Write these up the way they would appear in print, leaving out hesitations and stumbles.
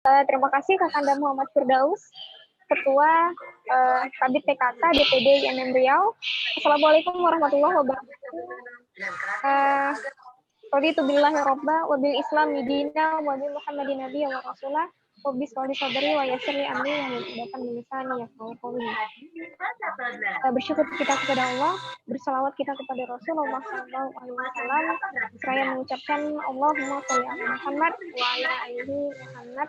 Terima kasih Kakanda Muhammad Firdaus, Ketua Kabit PKK DPD IMM Riau. Assalamualaikum warahmatullahi wabarakatuh. Raditu billahi robba, wabil islam midina, wabil muhammadin nabi wa rasulah, wabis wali sadri wa yasri amri wa mudatan bilisani yafqahu qawli. Bersyukur kita kepada Allah, bersalawat kita kepada Rasulullah SAW, seraya mengucapkan Allahumma sholli ala Muhammad wa ala alihi Muhammad.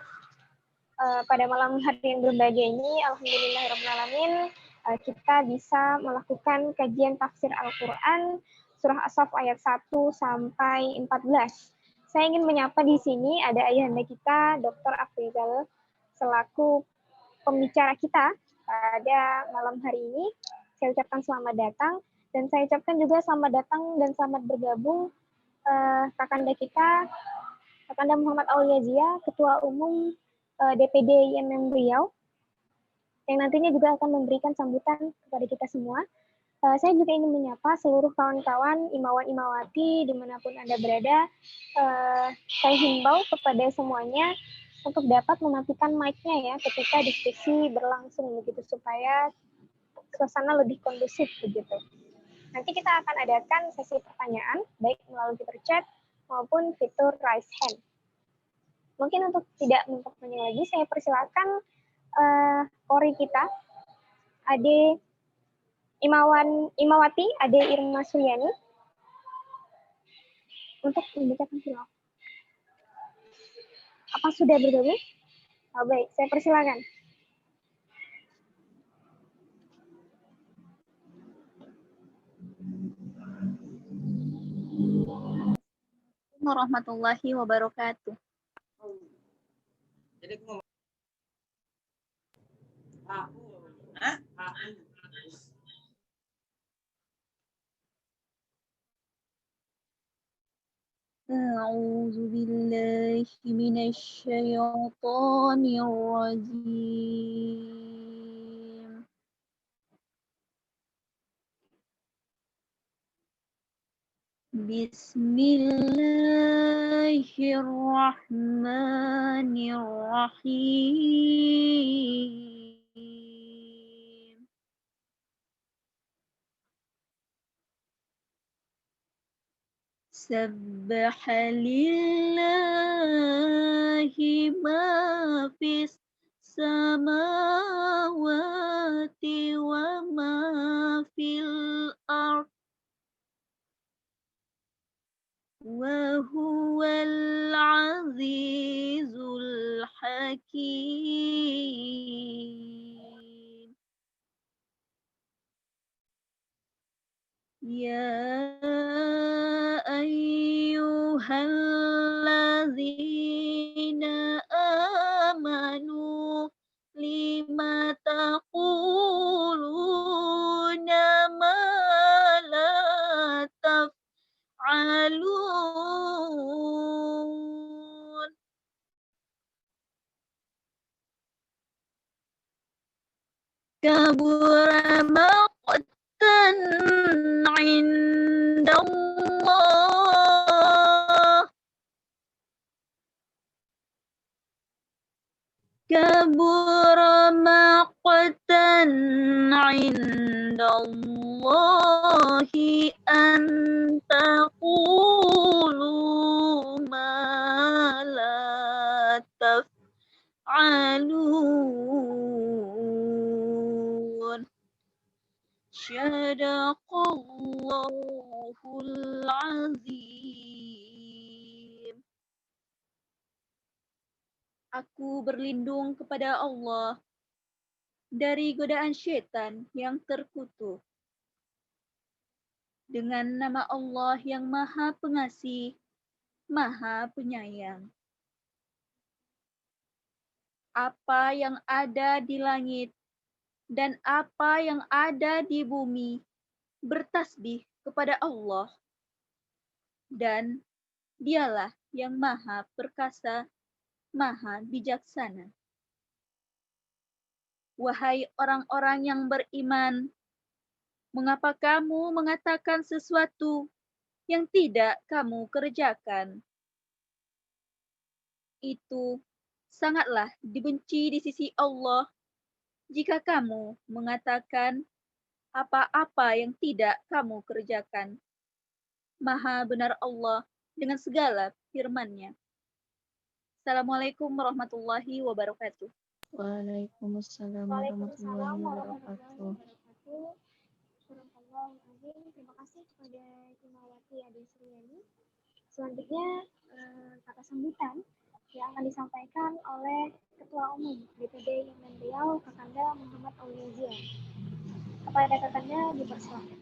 Pada malam hari yang berbahagia ini, alhamdulillahirrahmanirrahim, kita bisa melakukan kajian tafsir Al-Quran surah As-Saff ayat 1 sampai 14. Saya ingin menyapa di sini ada ayahanda kita, Dr. Afrizal, selaku pembicara kita pada malam hari ini. Saya ucapkan selamat datang, dan saya ucapkan juga selamat datang dan selamat bergabung kakanda kita, Kakanda Muhammad Auliazia, Ketua Umum DPD IMM Riau, yang nantinya juga akan memberikan sambutan kepada kita semua. Saya juga ingin menyapa seluruh kawan-kawan imawan imawati dimanapun Anda berada. Saya himbau kepada semuanya untuk dapat mematikan mic-nya ya ketika diskusi berlangsung begitu, supaya suasana lebih kondusif begitu. Nanti kita akan adakan sesi pertanyaan baik melalui fitur chat maupun fitur raise hand. Mungkin untuk tidak memperpanjang lagi, saya persilakan Kori kita, Ade Imawati, Ade Irma Suryani, untuk membacakan tilawah. Apa sudah bergabung? Oh, baik, saya persilakan. Warahmatullahi wabarakatuh. A'udzu billahi minasy syaithanir rajim. Bismillahirrahmanirrahim. Sabbaha lillahi ma fis samawati wa ma fil ard wa huwal azizul hakim. Ya ayyuhalladzina amanu lima taquluna ma la taf'alun. Kabura maqtan 'indallah. Kabura maqtan 'indallahi an taqulu ma la taf'alun. Shadaqallahul azim. Aku berlindung kepada Allah dari godaan syaitan yang terkutuk. Dengan nama Allah yang Maha Pengasih, Maha Penyayang. Apa yang ada di langit dan apa yang ada di bumi bertasbih kepada Allah, dan Dialah yang Maha Perkasa, Maha Bijaksana. Wahai orang-orang yang beriman, mengapa kamu mengatakan sesuatu yang tidak kamu kerjakan? Itu sangatlah dibenci di sisi Allah jika kamu mengatakan apa-apa yang tidak kamu kerjakan. Maha benar Allah dengan segala firman-Nya. Assalamualaikum warahmatullahi wabarakatuh. Waalaikumsalam Waalaikumsalam warahmatullahi warahmatullahi wabarakatuh. wabarakatuh. Astagfirullahaladzim. Terima kasih kepada Imawati Ade Suryani. Selanjutnya kata sambutan yang akan disampaikan oleh Ketua Umum DPD Yemen Riau, Kakanda Muhammad Auliazia. Kepada Kakanda dipersilakan.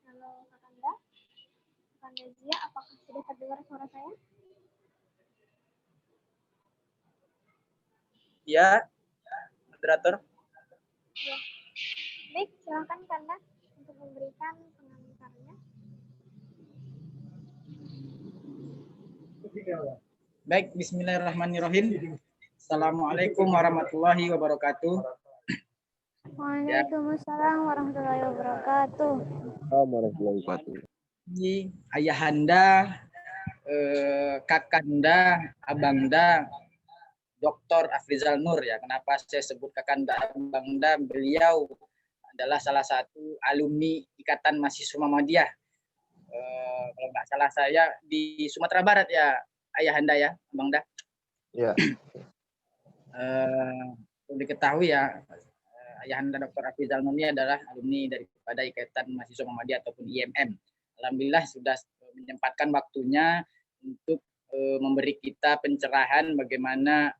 Halo Kakanda, Kakanda Zia, apakah sudah terdengar suara saya? Ya, moderator. Ya. Baik, silakan Kanda untuk memberikan pengantarnya. Baik, bismillahirrahmanirrahim. Assalamualaikum warahmatullahi wabarakatuh. Waalaikumsalam warahmatullahi wabarakatuh. Ayahanda, kakanda, abangda, Dr. Afrizal Nur ya. Kenapa saya sebut kakanda, abangda? Beliau adalah salah satu alumni Ikatan Mahasiswa Muhammadiyah. Kalau nggak salah saya di Sumatera Barat ya, ayahanda ya, abangda. Ya. Perlu diketahui ya, ayahanda Dr. Afrizal Nur ini adalah alumni daripada Ikatan Mahasiswa Muhammadiyah ataupun IMM. Alhamdulillah sudah menyempatkan waktunya untuk memberi kita pencerahan bagaimana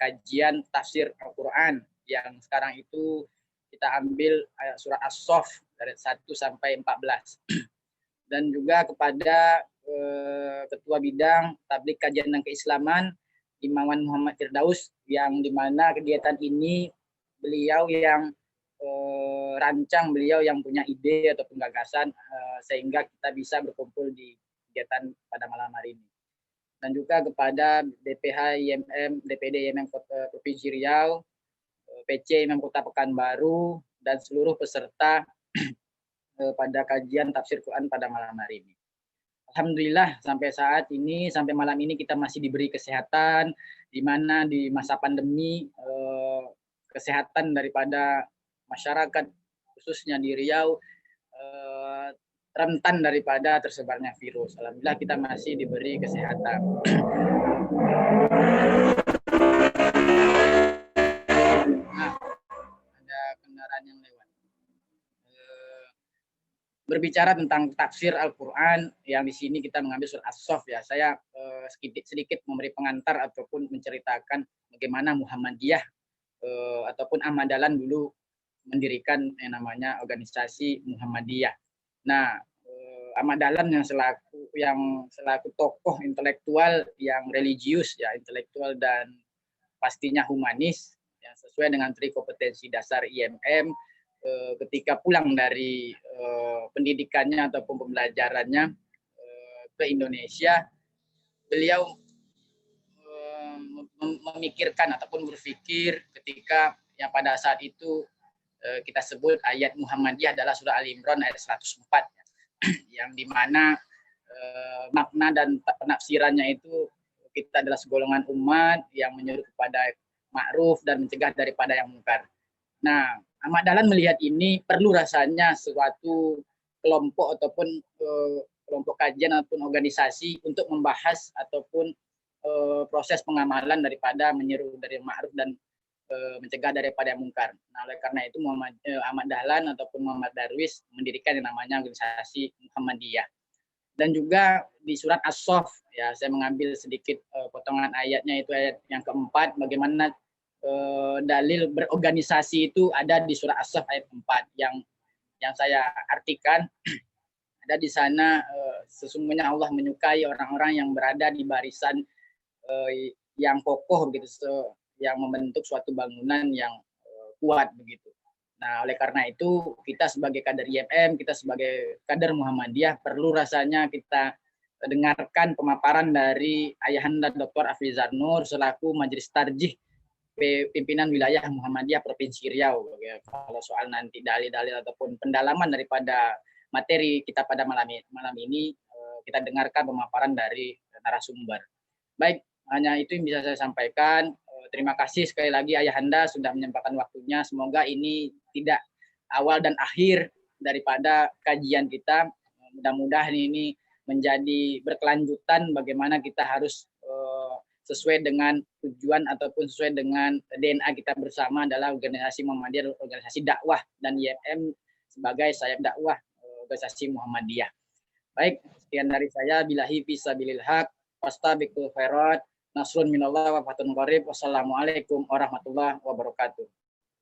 kajian tafsir Al-Quran yang sekarang itu kita ambil surat As-Saff dari 1 sampai 14. Dan juga kepada Ketua Bidang Tablik Kajian dan Keislaman Imawan Muhammad Firdaus, yang dimana kegiatan ini beliau yang rancang, beliau yang punya ide atau gagasan sehingga kita bisa berkumpul di kegiatan pada malam hari ini. Dan juga kepada DPH IMM, DPD IMM Provinsi Riau, PC IMM Kota Pekanbaru, dan seluruh peserta pada kajian tafsir Quran pada malam hari ini. Alhamdulillah sampai saat ini, sampai malam ini kita masih diberi kesehatan, di mana di masa pandemi kesehatan daripada masyarakat khususnya di Riau rentan daripada tersebarnya virus. Alhamdulillah kita masih diberi kesehatan. Nah, ada kendaraan yang lewat. Berbicara tentang tafsir Al-Quran, yang di sini kita mengambil surat As-Saff ya. Saya sedikit memberi pengantar ataupun menceritakan bagaimana Muhammadiyah ataupun Ahmad Dahlan dulu mendirikan yang namanya organisasi Muhammadiyah. Nah, Ahmad Dahlan yang selaku tokoh intelektual yang religius ya, intelektual dan pastinya humanis yang sesuai dengan tri kompetensi dasar IMM, ketika pulang dari pendidikannya ataupun pembelajarannya ke Indonesia, beliau memikirkan ataupun berpikir ketika yang pada saat itu kita sebut ayat Muhammadiyah adalah surah Al-Imran ayat 104 yang dimana makna dan penafsirannya itu kita adalah segolongan umat yang menyuruh kepada ma'ruf dan mencegah daripada yang mungkar. Nah, Ahmad Dahlan melihat ini perlu rasanya suatu kelompok ataupun kelompok kajian ataupun organisasi untuk membahas ataupun proses pengamalan daripada menyeru dari ma'ruf dan mencegah daripada yang mungkar. Nah, oleh karena itu Ahmad Dahlan ataupun Muhammad Darwis mendirikan yang namanya organisasi Muhammadiyah. Dan juga di surat As-Saff ya, saya mengambil sedikit potongan ayatnya, itu ayat yang keempat, bagaimana dalil berorganisasi itu ada di surat As-Saff ayat 4 yang saya artikan. Ada di sana sesungguhnya Allah menyukai orang-orang yang berada di barisan yang kokoh begitu, yang membentuk suatu bangunan yang kuat begitu. Nah, oleh karena itu kita sebagai kader IMM, kita sebagai kader Muhammadiyah perlu rasanya kita dengarkan pemaparan dari Ayahanda Dr. Afrizal Nur selaku Majelis Tarjih pimpinan wilayah Muhammadiyah Provinsi Riau. Kalau soal nanti dalil-dalil ataupun pendalaman daripada materi kita pada malam ini, kita dengarkan pemaparan dari narasumber. Baik, hanya itu yang bisa saya sampaikan. Terima kasih sekali lagi Ayahanda sudah menyempatkan waktunya. Semoga ini tidak awal dan akhir daripada kajian kita. Mudah-mudahan ini menjadi berkelanjutan bagaimana kita harus sesuai dengan tujuan ataupun sesuai dengan DNA kita bersama adalah organisasi Muhammadiyah, organisasi dakwah, dan IMM sebagai sayap dakwah organisasi Muhammadiyah. Baik, sekian dari saya. Billahi fisabilil haq, wastabiqul khairat, nasrun minallah wa fatun qarib. Wassalamualaikum warahmatullahi wabarakatuh.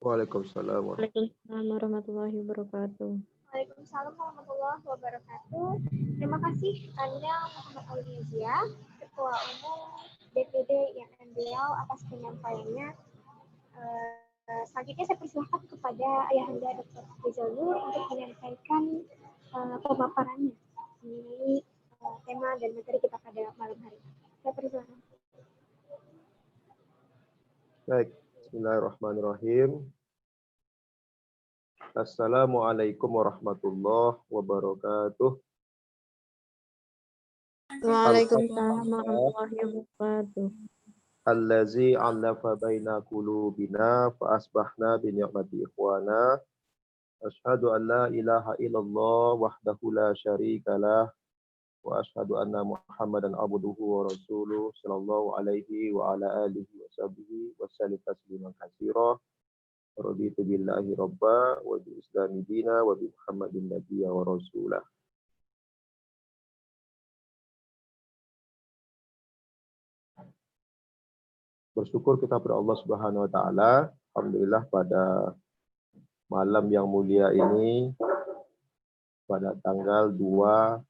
Waalaikumsalam. Waalaikumsalam warahmatullahi wabarakatuh. Waalaikumsalam warahmatullahi wabarakatuh. Terima kasih Anda Muhammad Aulia, Ketua Umum DPD IMM Riau atas penyampaiannya. Selanjutnya saya persilahkan kepada Ayahanda Dr. Rizal Nur untuk menyampaikan pemaparannya mengenai tema dan materi kita pada malam hari ini. Saya persilahkan. Baik, bismillahirrahmanirrahim. Assalamualaikum warahmatullahi wabarakatuh. Waalaikumsalam warahmatullahi wabarakatuh. Allazi 'allafa baina qulubina fa asbahna bi ni'mati ikhwana. Asyhadu an la ilaha illallah wahdahu la syarika lah wa asyhadu anna Muhammadan abduhu wa rasuluh sallallahu alaihi wa ala alihi wa sahbihi wa sallim tasliman katsira. Raditu billahi rabba wa bil islami dina wa bi Muhammadin nabiyya wa rasulah. Bersyukur kita kepada Allah Subhanahu wa taala. Alhamdulillah pada malam yang mulia ini pada tanggal 2020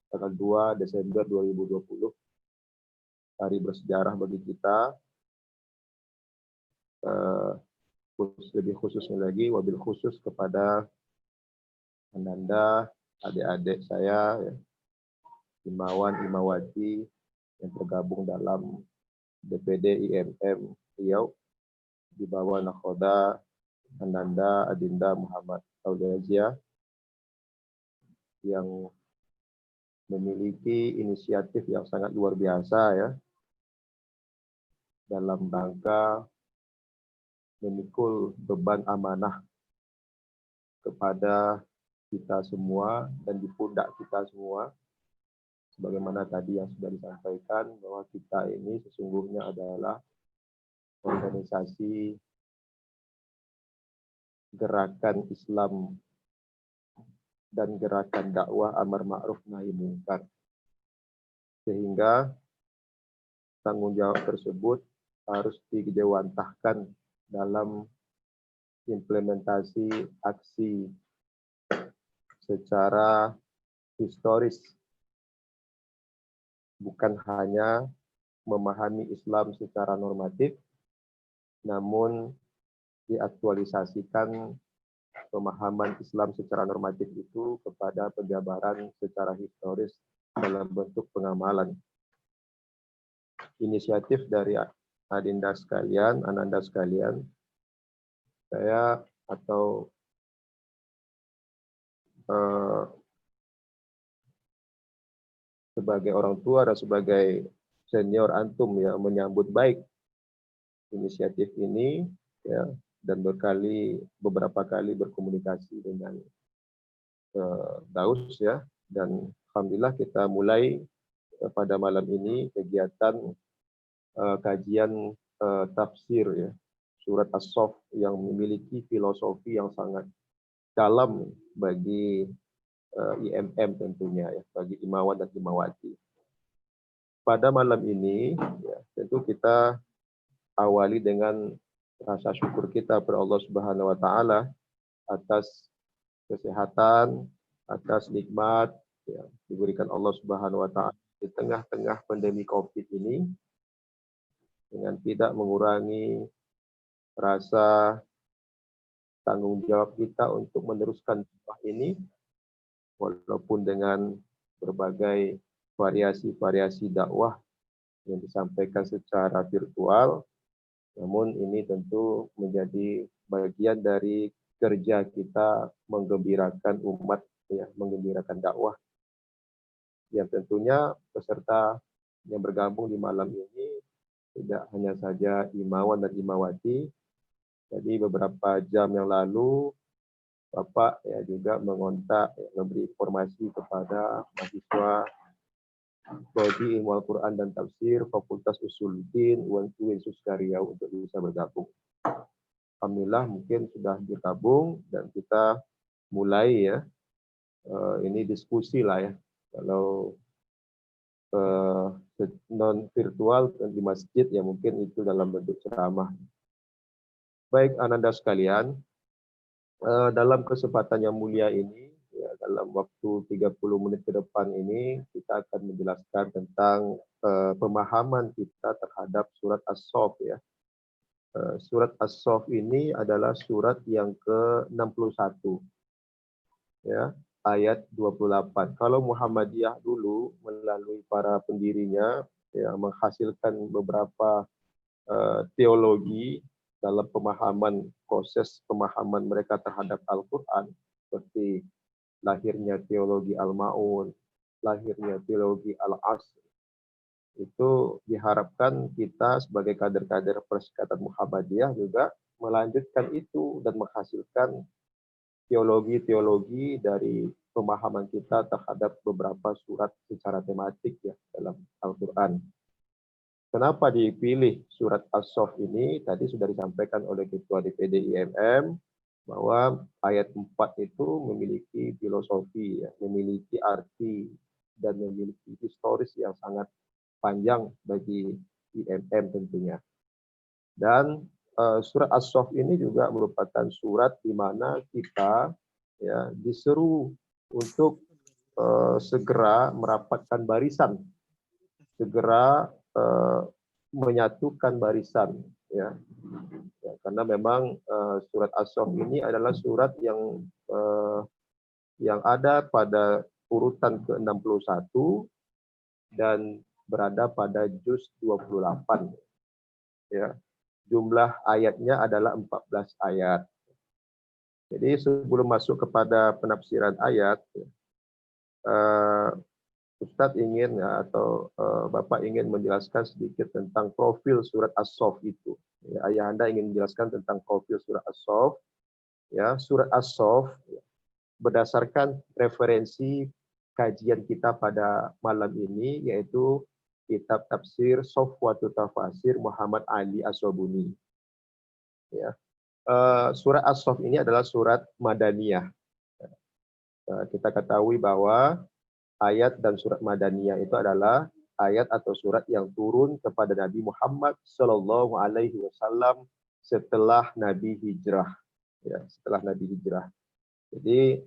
tanggal 2 Desember 2020. Hari bersejarah bagi kita. Lebih khususnya lagi, wabil khusus kepada Ananda, adik-adik saya, ya, Imawan, Imawati yang tergabung dalam DPD IMM Riau di bawah nakhoda Ananda Adinda Muhammad Aulia yang memiliki inisiatif yang sangat luar biasa ya dalam rangka memikul beban amanah kepada kita semua dan di pundak kita semua. Sebagaimana tadi yang sudah disampaikan bahwa kita ini sesungguhnya adalah organisasi gerakan Islam dan gerakan dakwah amar ma'ruf nahi munkar. Sehingga tanggung jawab tersebut harus dijewantahkan dalam implementasi aksi secara historis. Bukan hanya memahami Islam secara normatif, namun diaktualisasikan pemahaman Islam secara normatif itu kepada penjabaran secara historis dalam bentuk pengamalan. Inisiatif dari Adinda sekalian, Ananda sekalian, saya atau sebagai orang tua dan sebagai senior antum ya menyambut baik inisiatif ini ya, dan beberapa kali berkomunikasi dengan Daus ya, dan alhamdulillah kita mulai pada malam ini kegiatan kajian tafsir ya surat As-Saff yang memiliki filosofi yang sangat dalam bagi IMM tentunya ya, bagi Imawan dan Imawati. Pada malam ini ya, tentu kita awali dengan rasa syukur kita kepada Allah Subhanahu wa taala atas kesehatan, atas nikmat yang diberikan Allah Subhanahu wa taala di tengah-tengah pandemi Covid ini, dengan tidak mengurangi rasa tanggung jawab kita untuk meneruskan dakwah ini walaupun dengan berbagai variasi-variasi dakwah yang disampaikan secara virtual, namun ini tentu menjadi bagian dari kerja kita menggembirakan umat, ya, menggembirakan dakwah, yang tentunya peserta yang bergabung di malam ini tidak hanya saja imawan dan imawati. Jadi beberapa jam yang lalu Bapak ya juga mengontak, ya, memberi informasi kepada mahasiswa Prodi Ilmu Al-Quran dan Tafsir Fakultas Usuluddin UIN Suskaria untuk bisa bergabung. Alhamdulillah mungkin sudah bergabung dan kita mulai ya. Ini diskusi lah ya. Kalau non virtual di masjid ya mungkin itu dalam bentuk ceramah. Baik ananda sekalian, dalam kesempatan yang mulia ini, ya, dalam waktu 30 menit ke depan ini, kita akan menjelaskan tentang pemahaman kita terhadap surat As-Saff ya. Surat As-Saff ini adalah surat yang ke-61. Ya, ayat 28. Kalau Muhammadiyah dulu melalui para pendirinya ya menghasilkan beberapa teologi dalam pemahaman, proses pemahaman mereka terhadap Al-Quran, seperti lahirnya teologi Al-Ma'un, lahirnya teologi Al-Asr. Itu diharapkan kita sebagai kader-kader Perserikatan Muhammadiyah juga melanjutkan itu dan menghasilkan teologi-teologi dari pemahaman kita terhadap beberapa surat secara tematik ya dalam Al-Quran. Kenapa dipilih surat As-Saff ini? Tadi sudah disampaikan oleh Ketua DPD IMM bahwa ayat 4 itu memiliki filosofi, ya, memiliki arti, dan memiliki historis yang sangat panjang bagi IMM tentunya. Dan surat As-Saff ini juga merupakan surat di mana kita ya diseru untuk segera merapatkan barisan, segera menyatukan barisan ya. Karena memang surat As-Saff ini adalah surat yang ada pada urutan ke-61 dan berada pada juz 28 ya. Jumlah ayatnya adalah 14 ayat. Jadi sebelum masuk kepada penafsiran ayat, Ustadz ingin ya, atau Bapak ingin menjelaskan sedikit tentang profil surat As-Saff itu. Ya, ayah Anda ingin menjelaskan tentang profil surat As-Saff. Ya, surat As-Saff berdasarkan referensi kajian kita pada malam ini, yaitu kitab tafsir Sofwatu Tafasir Muhammad Ali As-Sobuni. Ya. Surat As-Saff ini adalah surat Madaniyah. Kita ketahui bahwa ayat dan surat Madaniyah itu adalah ayat atau surat yang turun kepada Nabi Muhammad Shallallahu Alaihi Wasallam setelah Nabi hijrah. Ya, setelah Nabi hijrah. Jadi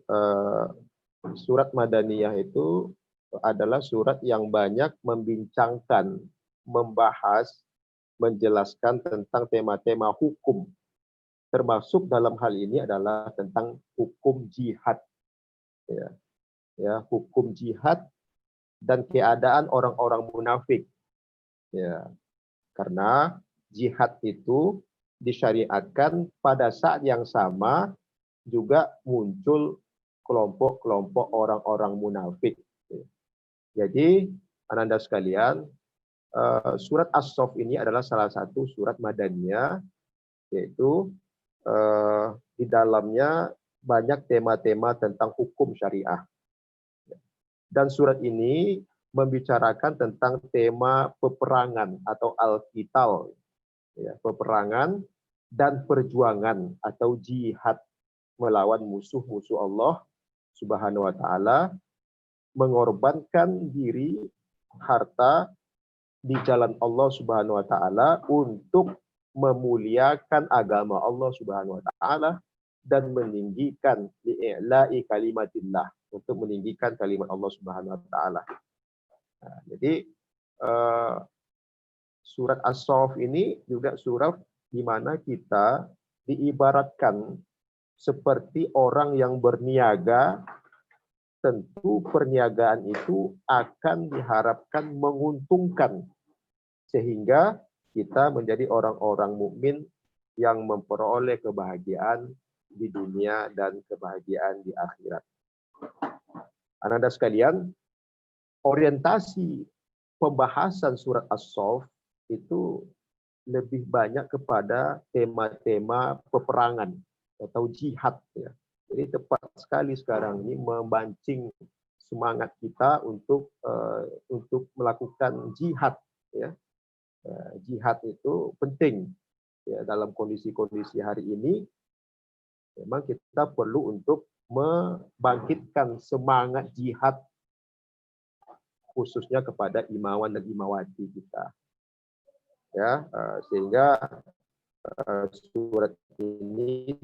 surat Madaniyah itu adalah surat yang banyak membincangkan, membahas, menjelaskan tentang tema-tema hukum. Termasuk dalam hal ini adalah tentang hukum jihad. Ya, hukum jihad dan keadaan orang-orang munafik. Ya, karena jihad itu disyariatkan pada saat yang sama juga muncul kelompok-kelompok orang-orang munafik. Jadi, ananda sekalian, surat As-Saff ini adalah salah satu surat Madaniyah, yaitu di dalamnya banyak tema-tema tentang hukum syariah. Dan surat ini membicarakan tentang tema peperangan atau al-qital, ya, peperangan dan perjuangan atau jihad melawan musuh-musuh Allah Subhanahu wa taala, mengorbankan diri, harta di jalan Allah Subhanahu wa taala untuk memuliakan agama Allah Subhanahu wa taala dan meninggikan li'i'la'i kalimatillah, untuk meninggikan kalimat Allah Subhanahu wa taala. Nah, jadi surat As-Saff ini juga surat di mana kita diibaratkan seperti orang yang berniaga tentu perniagaan itu akan diharapkan menguntungkan sehingga kita menjadi orang-orang mukmin yang memperoleh kebahagiaan di dunia dan kebahagiaan di akhirat. Anak-anak sekalian, orientasi pembahasan surat As-Saff itu lebih banyak kepada tema-tema peperangan atau jihad ya. Jadi tepat sekali sekarang ini memancing semangat kita untuk melakukan jihad ya. Jihad itu penting ya, dalam kondisi-kondisi hari ini. Memang kita perlu untuk membangkitkan semangat jihad khususnya kepada imawan dan imawati kita. Ya, sehingga surat ini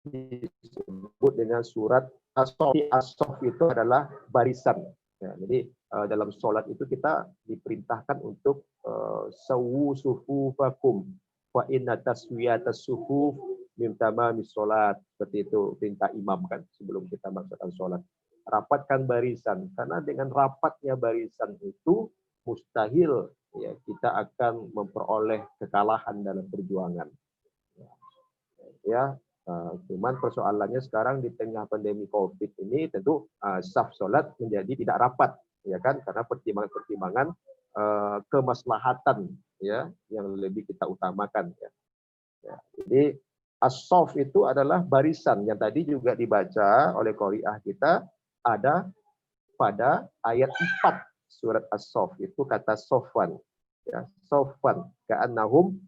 disebut dengan surat As-Saff. As-Saff itu adalah barisan. Ya, jadi dalam sholat itu kita diperintahkan untuk sawu sufufakum wa inna taswiyatas sufuf min tamamis sholat. Seperti itu perintah imam kan sebelum kita melaksanakan sholat. Rapatkan barisan, karena dengan rapatnya barisan itu mustahil ya kita akan memperoleh kekalahan dalam perjuangan. Ya, cuman persoalannya sekarang di tengah pandemi Covid ini tentu saf sholat menjadi tidak rapat, ya kan? Karena pertimbangan-pertimbangan kemaslahatan ya yang lebih kita utamakan. Ya. Ya, jadi as-saff itu adalah barisan yang tadi juga dibaca oleh qari'ah kita, ada pada ayat 4 surat as-saff itu kata sofwan. Ya, sofwan ka'annahum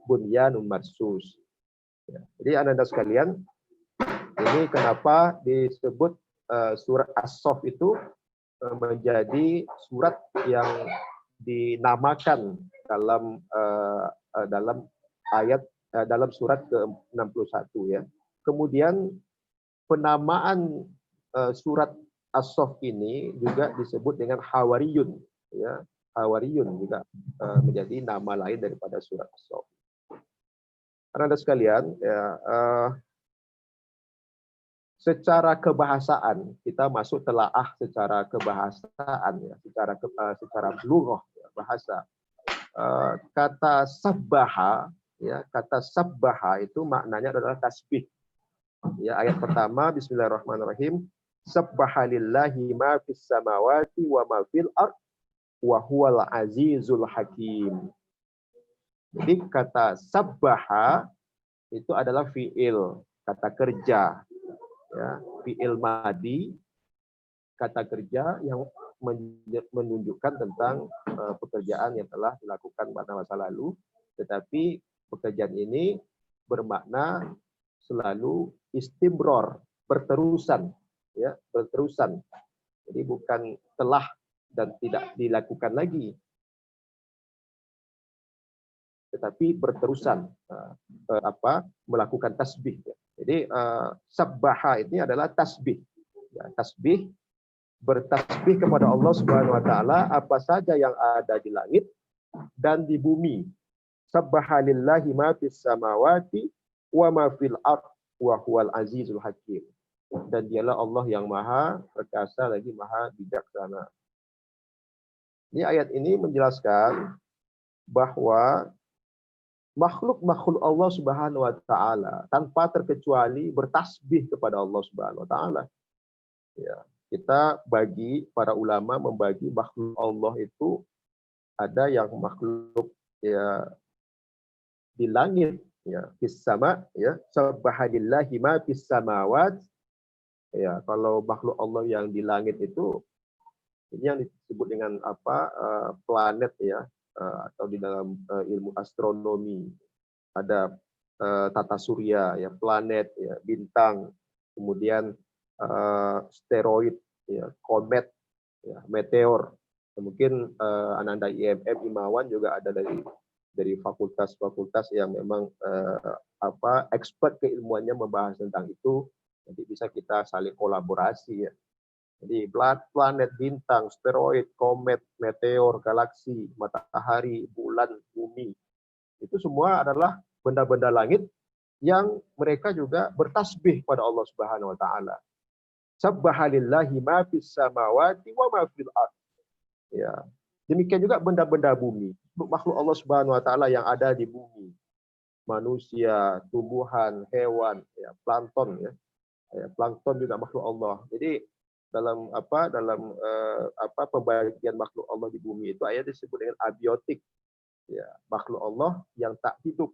bunyanun marsus. Ya, jadi anak-anak sekalian, ini kenapa disebut surat as-saff itu menjadi surat yang dinamakan dalam ayat dalam surat ke-61 ya. Kemudian penamaan surat as-saff ini juga disebut dengan hawariyun ya. Hawariyun juga menjadi nama lain daripada surat as-saff. Anak-anak sekalian, ya, secara kebahasaan kita masuk telaah secara kebahasaan ya, secara lughah ya, bahasa. Kata sabbaha ya, kata sabbaha itu maknanya adalah tasbih. Ya, ayat pertama bismillahirrahmanirrahim. Sabbaha lillahi ma fis samawati wa ma fil ard wa huwal azizul hakim. Jadi kata sabbaha itu adalah fi'il, kata kerja. Ya, fi'il madi, kata kerja yang menunjukkan tentang pekerjaan yang telah dilakukan pada masa lalu, tetapi pekerjaan ini bermakna selalu istimror, berterusan, ya, berterusan. Jadi bukan telah dan tidak dilakukan lagi, tetapi berterusan melakukan tasbih. Jadi sabbaha ini adalah tasbih. Ya, tasbih, bertasbih kepada Allah Subhanahu wa taala apa saja yang ada di langit dan di bumi. Sabbaha lillahi ma fis samawati wa ma fil ard wa huwal azizul hakim. Dan dialah Allah yang maha perkasa lagi maha bijaksana. Ini ayat ini menjelaskan bahwa makhluk-makhluk Allah Subhanahu wa taala tanpa terkecuali bertasbih kepada Allah Subhanahu wa taala. Ya, kita bagi para ulama membagi makhluk Allah itu ada yang makhluk ya di langit ya, fis sama ya, subhanallahi ma fis samawat. Ya, kalau makhluk Allah yang di langit itu ini yang disebut dengan planet ya. Atau di dalam ilmu astronomi ada tata surya ya, planet ya, bintang, kemudian steroid ya, komet ya, meteor. Mungkin anak-anak IMM Imawan juga ada dari fakultas-fakultas yang memang expert keilmuannya membahas tentang itu. Nanti bisa kita saling kolaborasi ya. Jadi planet, bintang, steroid, komet, meteor, galaksi, matahari, bulan, bumi, itu semua adalah benda-benda langit yang mereka juga bertasbih pada Allah Subhanahu wa taala. Sabbahalillahi ma fis samawati wa ma fil ard. Ya. Demikian juga benda-benda bumi, makhluk Allah Subhanahu wa taala yang ada di bumi. Manusia, tumbuhan, hewan, ya, plankton ya. Ya, plankton juga makhluk Allah. Jadi dalam pembagian makhluk Allah di bumi itu ayat disebut dengan abiotik. Ya, makhluk Allah yang tak hidup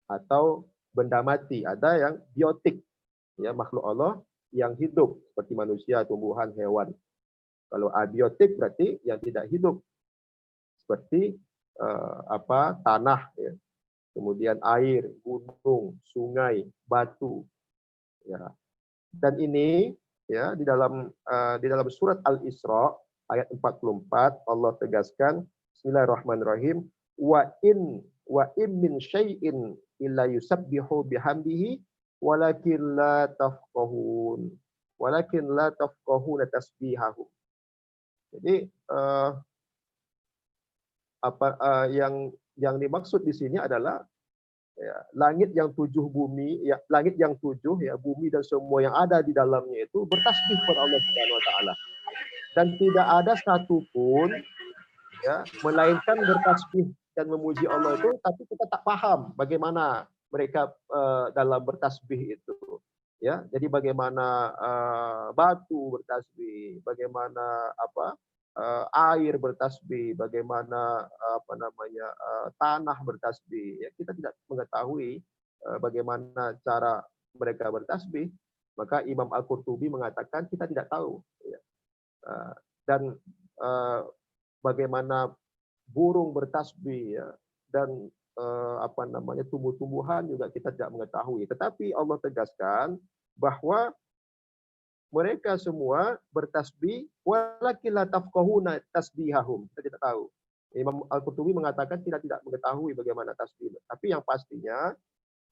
atau benda mati. Ada yang biotik, ya, makhluk Allah yang hidup seperti manusia, tumbuhan, hewan. Kalau abiotik berarti yang tidak hidup seperti tanah, ya. Kemudian air, gunung, sungai, batu. Ya. Dan ini ya di dalam surat Al-Isra ayat 44 Allah tegaskan Bismillahirrahmanirrahim wa in min syai'in illa yusabbihu bihamdihi walakin la tafqahuna tasbihahum. Jadi yang dimaksud di sini adalah ya, langit yang tujuh bumi, ya, langit yang tujuh ya, bumi dan semua yang ada di dalamnya itu bertasbih kepada Allah Subhanahu wa taala. Dan tidak ada satupun ya melainkan bertasbih dan memuji Allah itu, tapi kita tak paham bagaimana mereka dalam bertasbih itu. Ya, jadi bagaimana batu bertasbih, bagaimana air bertasbih, bagaimana tanah bertasbih. Ya, kita tidak mengetahui bagaimana cara mereka bertasbih. Maka Imam Al-Qurtubi mengatakan kita tidak tahu. Ya. Dan bagaimana burung bertasbih, ya, dan tumbuh-tumbuhan juga kita tidak mengetahui. Tetapi Allah tegaskan bahwa mereka semua bertasbih walakin la tafqahuna tasbihahum. Kita tidak tahu. Imam Al-Qurtubi mengatakan kita tidak mengetahui bagaimana tasbih. Tapi yang pastinya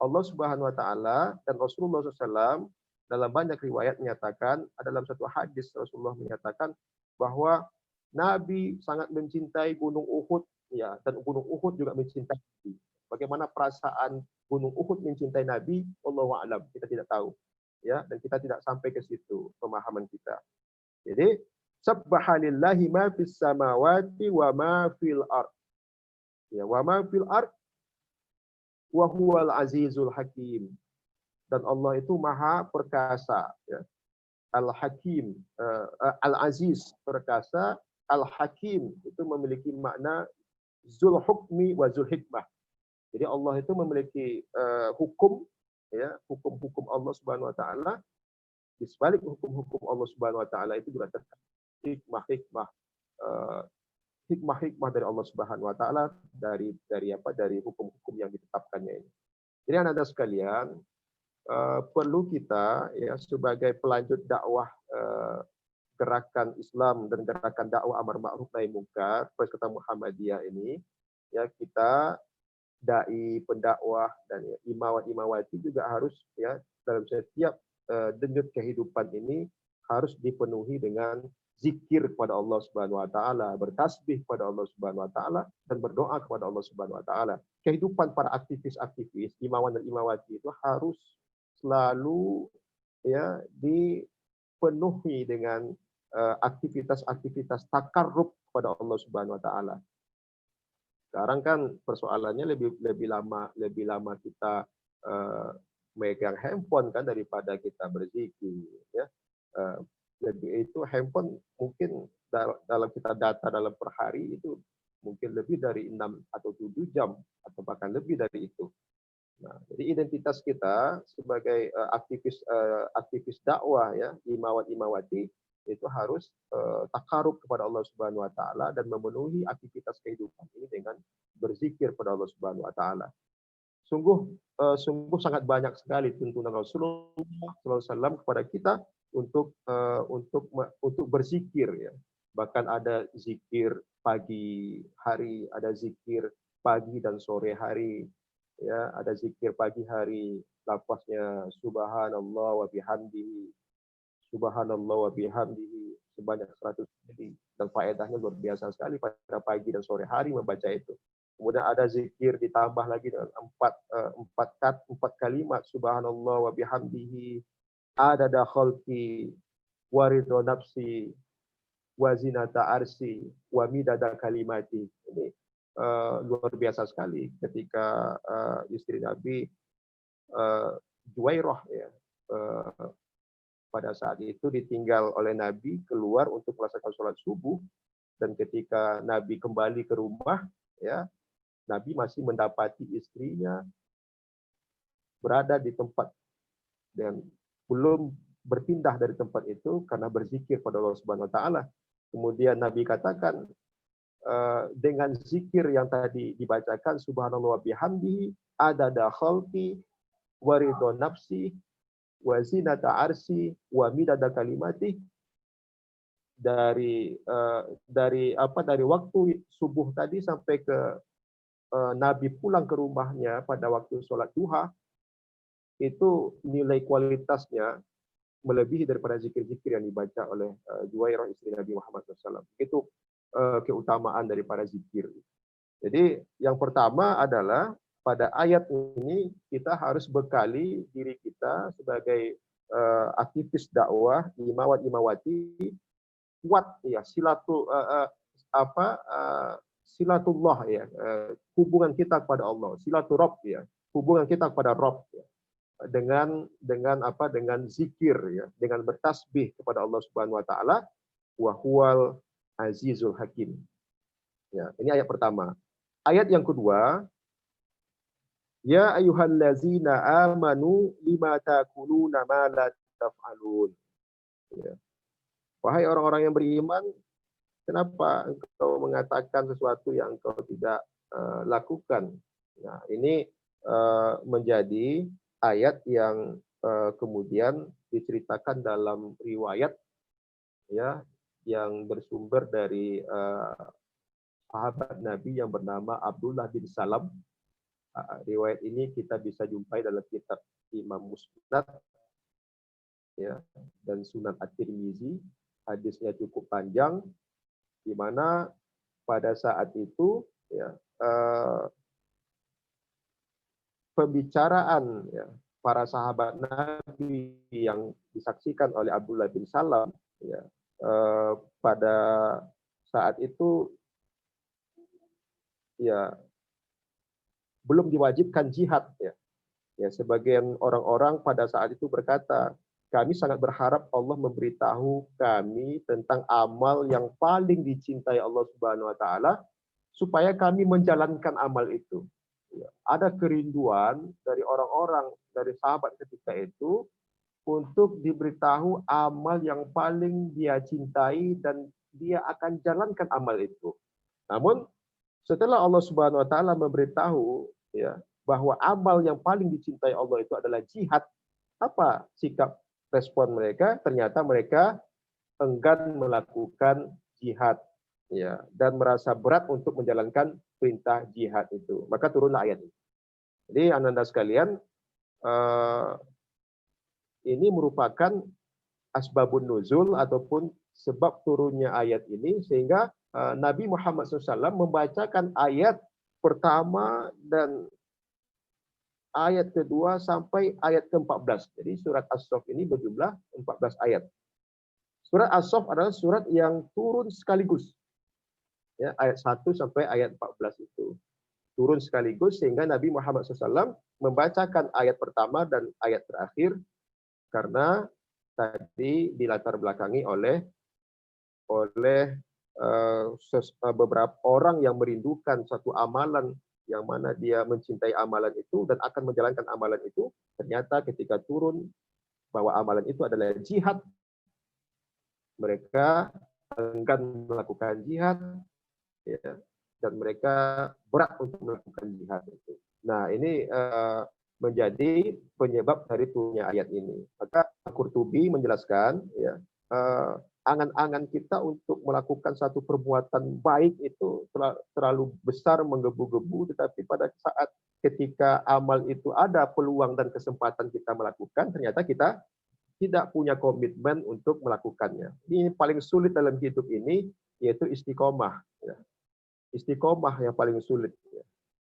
Allah Subhanahu wa taala dan Rasulullah SAW dalam banyak riwayat menyatakan, dalam satu hadis Rasulullah menyatakan bahwa Nabi sangat mencintai Gunung Uhud, ya, dan Gunung Uhud juga mencintai Nabi. Bagaimana perasaan Gunung Uhud mencintai Nabi, Allahu a'lam, kita tidak tahu. Ya, dan kita tidak sampai ke situ pemahaman kita. Jadi sabbahalillahi ma fis samawati wa ma fil ard. Ya, wa ma fil ard wa huwal azizul hakim. Dan Allah itu maha perkasa, ya. Al-Hakim, Al-Aziz perkasa, Al-Hakim itu memiliki makna Zul Hukmi wa Zul Hikmah. Jadi Allah itu memiliki hukum, ya, hukum-hukum Allah Subhanahu wa taala. Di sebalik hukum-hukum Allah Subhanahu wa taala itu juga terkandung hikmah dari Allah Subhanahu wa taala dari hukum-hukum yang ditetapkannya ini. Jadi anak-anak sekalian, perlu kita ya sebagai pelanjut dakwah gerakan Islam dan gerakan dakwah amar ma'ruf nahi munkar Perserikatan Muhammadiyah ini, ya, kita dai, pendakwah dan ya, imawat-imawati juga harus ya dalam setiap denyut kehidupan ini harus dipenuhi dengan zikir kepada Allah Subhanahu wa taala, bertasbih kepada Allah Subhanahu wa taala dan berdoa kepada Allah Subhanahu wa taala. Kehidupan para aktivis-aktivis, imawan dan imawati itu harus selalu ya dipenuhi dengan aktivitas-aktivitas takarrub kepada Allah Subhanahu wa taala. Sekarang kan persoalannya lebih lama kita megang handphone kan daripada kita berzikir, ya. Lebih itu handphone mungkin dalam kita data dalam per hari itu mungkin lebih dari 6 atau 7 jam atau bahkan lebih dari itu. Nah, jadi identitas kita sebagai aktivis dakwah, ya, imawat-imawati itu harus takarub kepada Allah Subhanahu wa taala dan memenuhi aktivitas kehidupan ini dengan berzikir kepada Allah Subhanahu wa taala. Sungguh sangat banyak sekali tuntunan Rasulullah SAW kepada kita untuk berzikir, ya. Bahkan ada zikir pagi hari, ada zikir pagi dan sore hari, ya, ada zikir pagi hari lafaznya subhanallah wa bihamdihi sebanyak 100 kali, dan faedahnya luar biasa sekali pada pagi dan sore hari membaca itu. Kemudian ada zikir ditambah lagi dengan empat kalimat subhanallah wa bihamdihi adada khalqi wa ridho nafsi wa zinata arsi wa midada kalimati. Ini luar biasa sekali ketika istri Nabi Juwairah ya, pada saat itu ditinggal oleh Nabi keluar untuk melaksanakan sholat subuh, dan ketika Nabi kembali ke rumah ya, Nabi masih mendapati istrinya berada di tempat dan belum berpindah dari tempat itu karena berzikir pada Allah Subhanahu wa taala. Kemudian Nabi katakan dengan zikir yang tadi dibacakan, subhanallah bihamdihi adada khalqi wa ridho nafsi wa zinata arsi wa midada kalimati, dari waktu subuh tadi sampai ke Nabi pulang ke rumahnya pada waktu sholat duha, itu nilai kualitasnya melebihi daripada zikir-zikir yang dibaca oleh Juwairah istri Nabi Muhammad SAW. Itu keutamaan daripada zikir. Jadi yang pertama adalah pada ayat ini kita harus bekali diri kita sebagai aktivis dakwah, imawat imawati, kuat ya silatullah ya, hubungan kita kepada Allah, silaturab ya, hubungan kita kepada Rabb ya, dengan zikir ya, dengan bertasbih kepada Allah Subhanahu wa taala, wa huwal azizul hakim. Ya, ini ayat pertama. Ayat yang kedua, ya ayyuhallazina amanu lima taquluna ma la taf'alun. Ya. Wahai orang-orang yang beriman, kenapa engkau mengatakan sesuatu yang engkau tidak lakukan? Nah, ini menjadi ayat yang kemudian diceritakan dalam riwayat ya, yang bersumber dari sahabat Nabi yang bernama Abdullah bin Salam. Riwayat ini kita bisa jumpai dalam kitab Imam Musnad ya, dan Sunan At-Tirmizi. Hadisnya cukup panjang, di mana pada saat itu ya, pembicaraan ya, para sahabat Nabi yang disaksikan oleh Abdullah bin Salam ya, pada saat itu ya belum diwajibkan jihad ya. Ya, sebagian orang-orang pada saat itu berkata, kami sangat berharap Allah memberitahu kami tentang amal yang paling dicintai Allah Subhanahu wa taala supaya kami menjalankan amal itu. Ya, ada kerinduan dari orang-orang, dari sahabat ketika itu untuk diberitahu amal yang paling dia cintai dan dia akan jalankan amal itu. Namun setelah Allah Subhanahu wa taala memberitahu ya, bahwa amal yang paling dicintai Allah itu adalah jihad, apa sikap respon mereka? Ternyata mereka enggan melakukan jihad ya, dan merasa berat untuk menjalankan perintah jihad itu. Maka turunlah ayat ini. Jadi ananda sekalian, ini merupakan asbabun nuzul ataupun sebab turunnya ayat ini, sehingga Nabi Muhammad SAW membacakan ayat pertama dan ayat kedua sampai ayat ke-14. Jadi surat As-Saff ini berjumlah 14 ayat. Surat As-Saff adalah surat yang turun sekaligus. Ya, ayat 1 sampai ayat 14 itu turun sekaligus, sehingga Nabi Muhammad SAW membacakan ayat pertama dan ayat terakhir karena tadi dilatar belakangi oleh beberapa orang yang merindukan satu amalan yang mana dia mencintai amalan itu dan akan menjalankan amalan itu. Ternyata ketika turun bahwa amalan itu adalah jihad, mereka enggan melakukan jihad ya, dan mereka berat untuk melakukan jihad itu. Nah, ini menjadi penyebab dari turunnya ayat ini. Maka Qurtubi menjelaskan ya, angan-angan kita untuk melakukan satu perbuatan baik itu terlalu besar, menggebu-gebu, tetapi pada saat ketika amal itu ada peluang dan kesempatan kita melakukan, ternyata kita tidak punya komitmen untuk melakukannya. Ini paling sulit dalam hidup ini, yaitu istiqomah. Ya. Istiqomah yang paling sulit. Ya.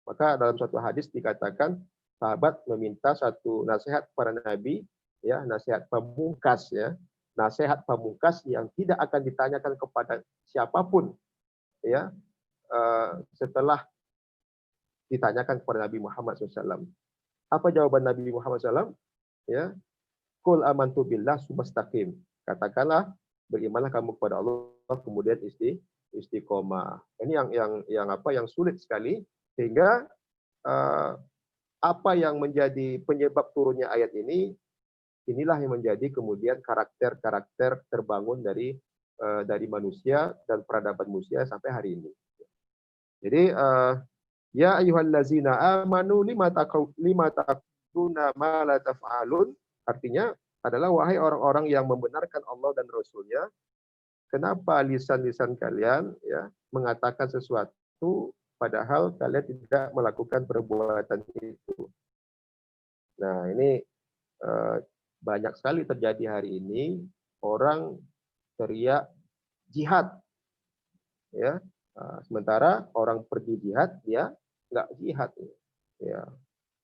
Maka dalam satu hadis dikatakan, sahabat meminta satu nasihat para nabi, ya, nasihat pamungkas, ya. nasihat pamungkas yang tidak akan ditanyakan kepada siapapun, ya, setelah ditanyakan kepada Nabi Muhammad SAW. Apa jawaban Nabi Muhammad SAW? Ya, Qul amantu billah sumastaqim. Katakanlah, berimanlah kamu kepada Allah, kemudian istiqomah. Ini yang sulit sekali, sehingga apa yang menjadi penyebab turunnya ayat ini, inilah yang menjadi kemudian karakter-karakter terbangun dari manusia dan peradaban manusia sampai hari ini. Jadi ya ayyuhallazina amanu lima taquluna ma la taf'alun, artinya adalah wahai orang-orang yang membenarkan Allah dan Rasul-Nya, kenapa lisan-lisan kalian ya mengatakan sesuatu padahal kalian tidak melakukan perbuatan itu. Nah, ini banyak sekali terjadi hari ini, orang teriak jihad, ya, sementara orang pergi jihad dia nggak jihad, ya.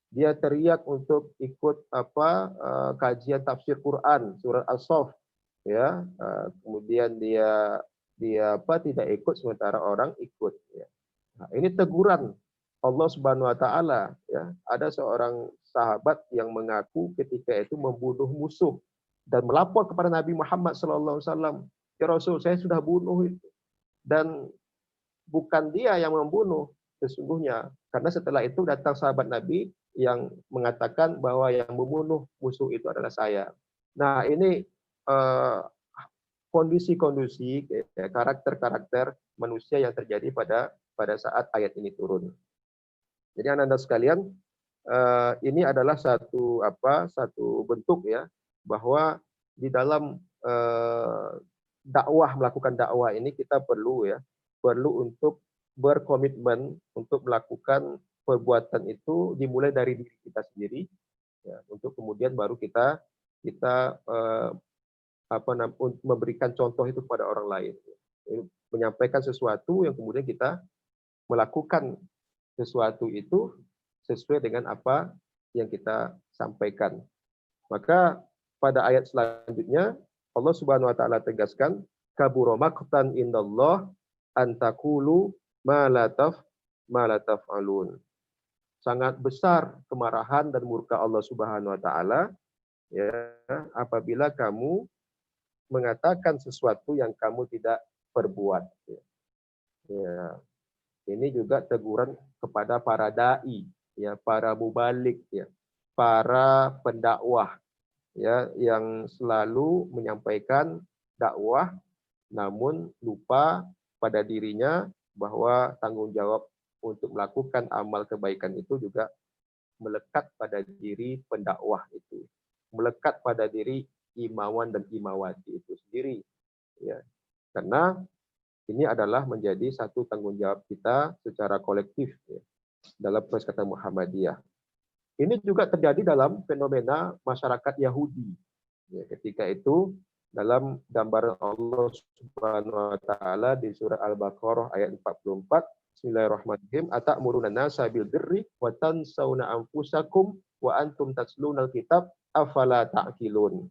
Dia teriak untuk ikut kajian tafsir Quran surat As-Saff, ya, kemudian dia tidak ikut sementara orang ikut, ya. Nah, ini teguran Allah Subhanahu wa taala, ya. Ada seorang sahabat yang mengaku ketika itu membunuh musuh dan melapor kepada Nabi Muhammad SAW, ya Rasul, saya sudah bunuh itu, dan bukan dia yang membunuh sesungguhnya, karena setelah itu datang sahabat Nabi yang mengatakan bahwa yang membunuh musuh itu adalah saya. Nah, ini kondisi-kondisi, karakter-karakter manusia yang terjadi pada saat ayat ini turun. Jadi anak-anak sekalian, ini adalah satu bentuk, ya, bahwa di dalam melakukan dakwah ini kita perlu untuk berkomitmen untuk melakukan perbuatan itu dimulai dari diri kita sendiri, ya, untuk kemudian baru kita memberikan contoh itu kepada orang lain, menyampaikan sesuatu yang kemudian kita melakukan sesuatu itu sesuai dengan apa yang kita sampaikan. Maka pada ayat selanjutnya Allah Subhanahu wa taala tegaskan, kabura maqtan indallah antaqulu ma la taf'alun. Sangat besar kemarahan dan murka Allah Subhanahu wa taala, ya, apabila kamu mengatakan sesuatu yang kamu tidak perbuat. Ya. Ini juga teguran kepada para dai, ya, para mubalik, ya, para pendakwah, ya, yang selalu menyampaikan dakwah namun lupa pada dirinya bahwa tanggung jawab untuk melakukan amal kebaikan itu juga melekat pada diri pendakwah itu, melekat pada diri imawan dan imawati itu sendiri, ya. Karena ini adalah menjadi satu tanggung jawab kita secara kolektif, ya, dalam persekatan Muhammadiyah. Ini juga terjadi dalam fenomena masyarakat Yahudi, ya, ketika itu dalam gambaran Allah Subhanahu wa taala di surah Al-Baqarah ayat 44, Bismillahirrahmanirrahim, atamuruna nasa bil birri wa tansawna anfusakum wa antum tatlunal kitab afala ta'qilun.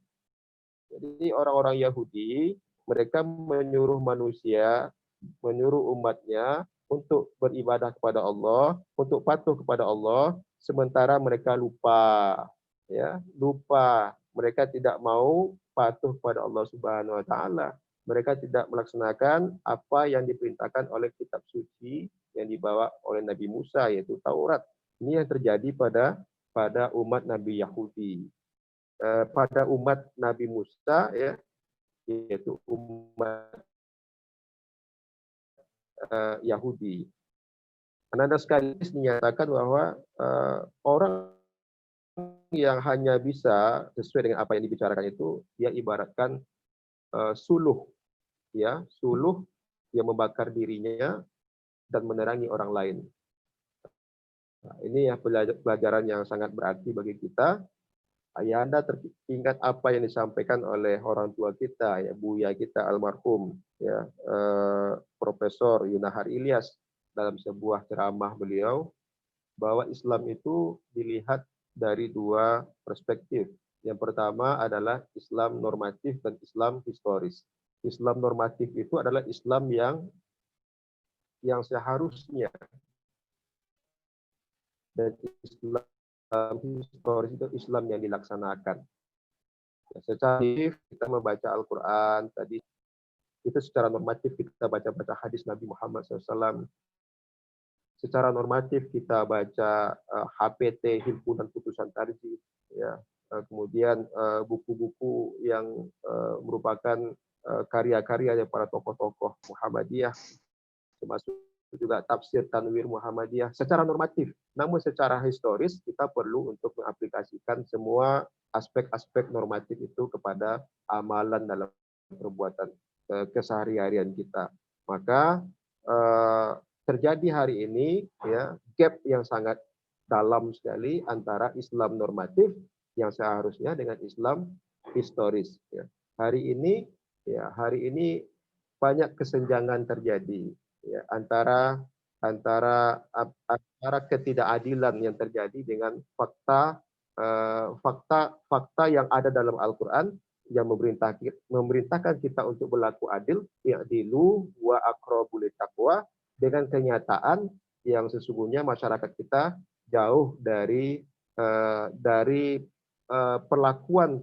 Jadi orang-orang Yahudi, mereka menyuruh manusia, menyuruh umatnya untuk beribadah kepada Allah, untuk patuh kepada Allah, sementara mereka lupa, ya, lupa. Mereka tidak mau patuh kepada Allah Subhanahu wa taala. Mereka tidak melaksanakan apa yang diperintahkan oleh kitab suci yang dibawa oleh Nabi Musa, yaitu Taurat. Ini yang terjadi pada umat Nabi Yahudi. Pada umat Nabi Musa, ya, yaitu umat Yahudi. Anda sekali dinyatakan bahwa orang yang hanya bisa sesuai dengan apa yang dibicarakan itu, dia ibaratkan suluh, ya, suluh yang membakar dirinya dan menerangi orang lain. Nah, ini ya pelajaran yang sangat berarti bagi kita. Ayah Anda teringat apa yang disampaikan oleh orang tua kita, ya, Buya kita almarhum, ya, Profesor Yunahar Ilyas, dalam sebuah ceramah beliau, bahwa Islam itu dilihat dari dua perspektif, Yang pertama adalah Islam normatif dan Islam historis. Islam normatif itu adalah Islam yang seharusnya, dan Islam historis itu Islam yang dilaksanakan. Ya, secara kita membaca Al-Quran tadi itu secara normatif, kita baca hadis Nabi Muhammad SAW. Secara normatif kita baca HPT, Himpunan Putusan Tarjih, ya. Kemudian buku-buku yang merupakan karya-karya dari para tokoh-tokoh Muhammadiyah, termasuk juga tafsir Tanwir Muhammadiyah secara normatif. Namun secara historis kita perlu untuk mengaplikasikan semua aspek-aspek normatif itu kepada amalan dalam perbuatan keseharian kita. Maka terjadi hari ini ya gap yang sangat dalam sekali antara Islam normatif yang seharusnya dengan Islam historis. Ya. Hari ini banyak kesenjangan terjadi ya, antara ketidakadilan yang terjadi dengan fakta yang ada dalam Al-Quran yang memerintahkan kita untuk berlaku adil, ya'dilu wa aqrabu littaqwa, dengan kenyataan yang sesungguhnya masyarakat kita jauh dari perlakuan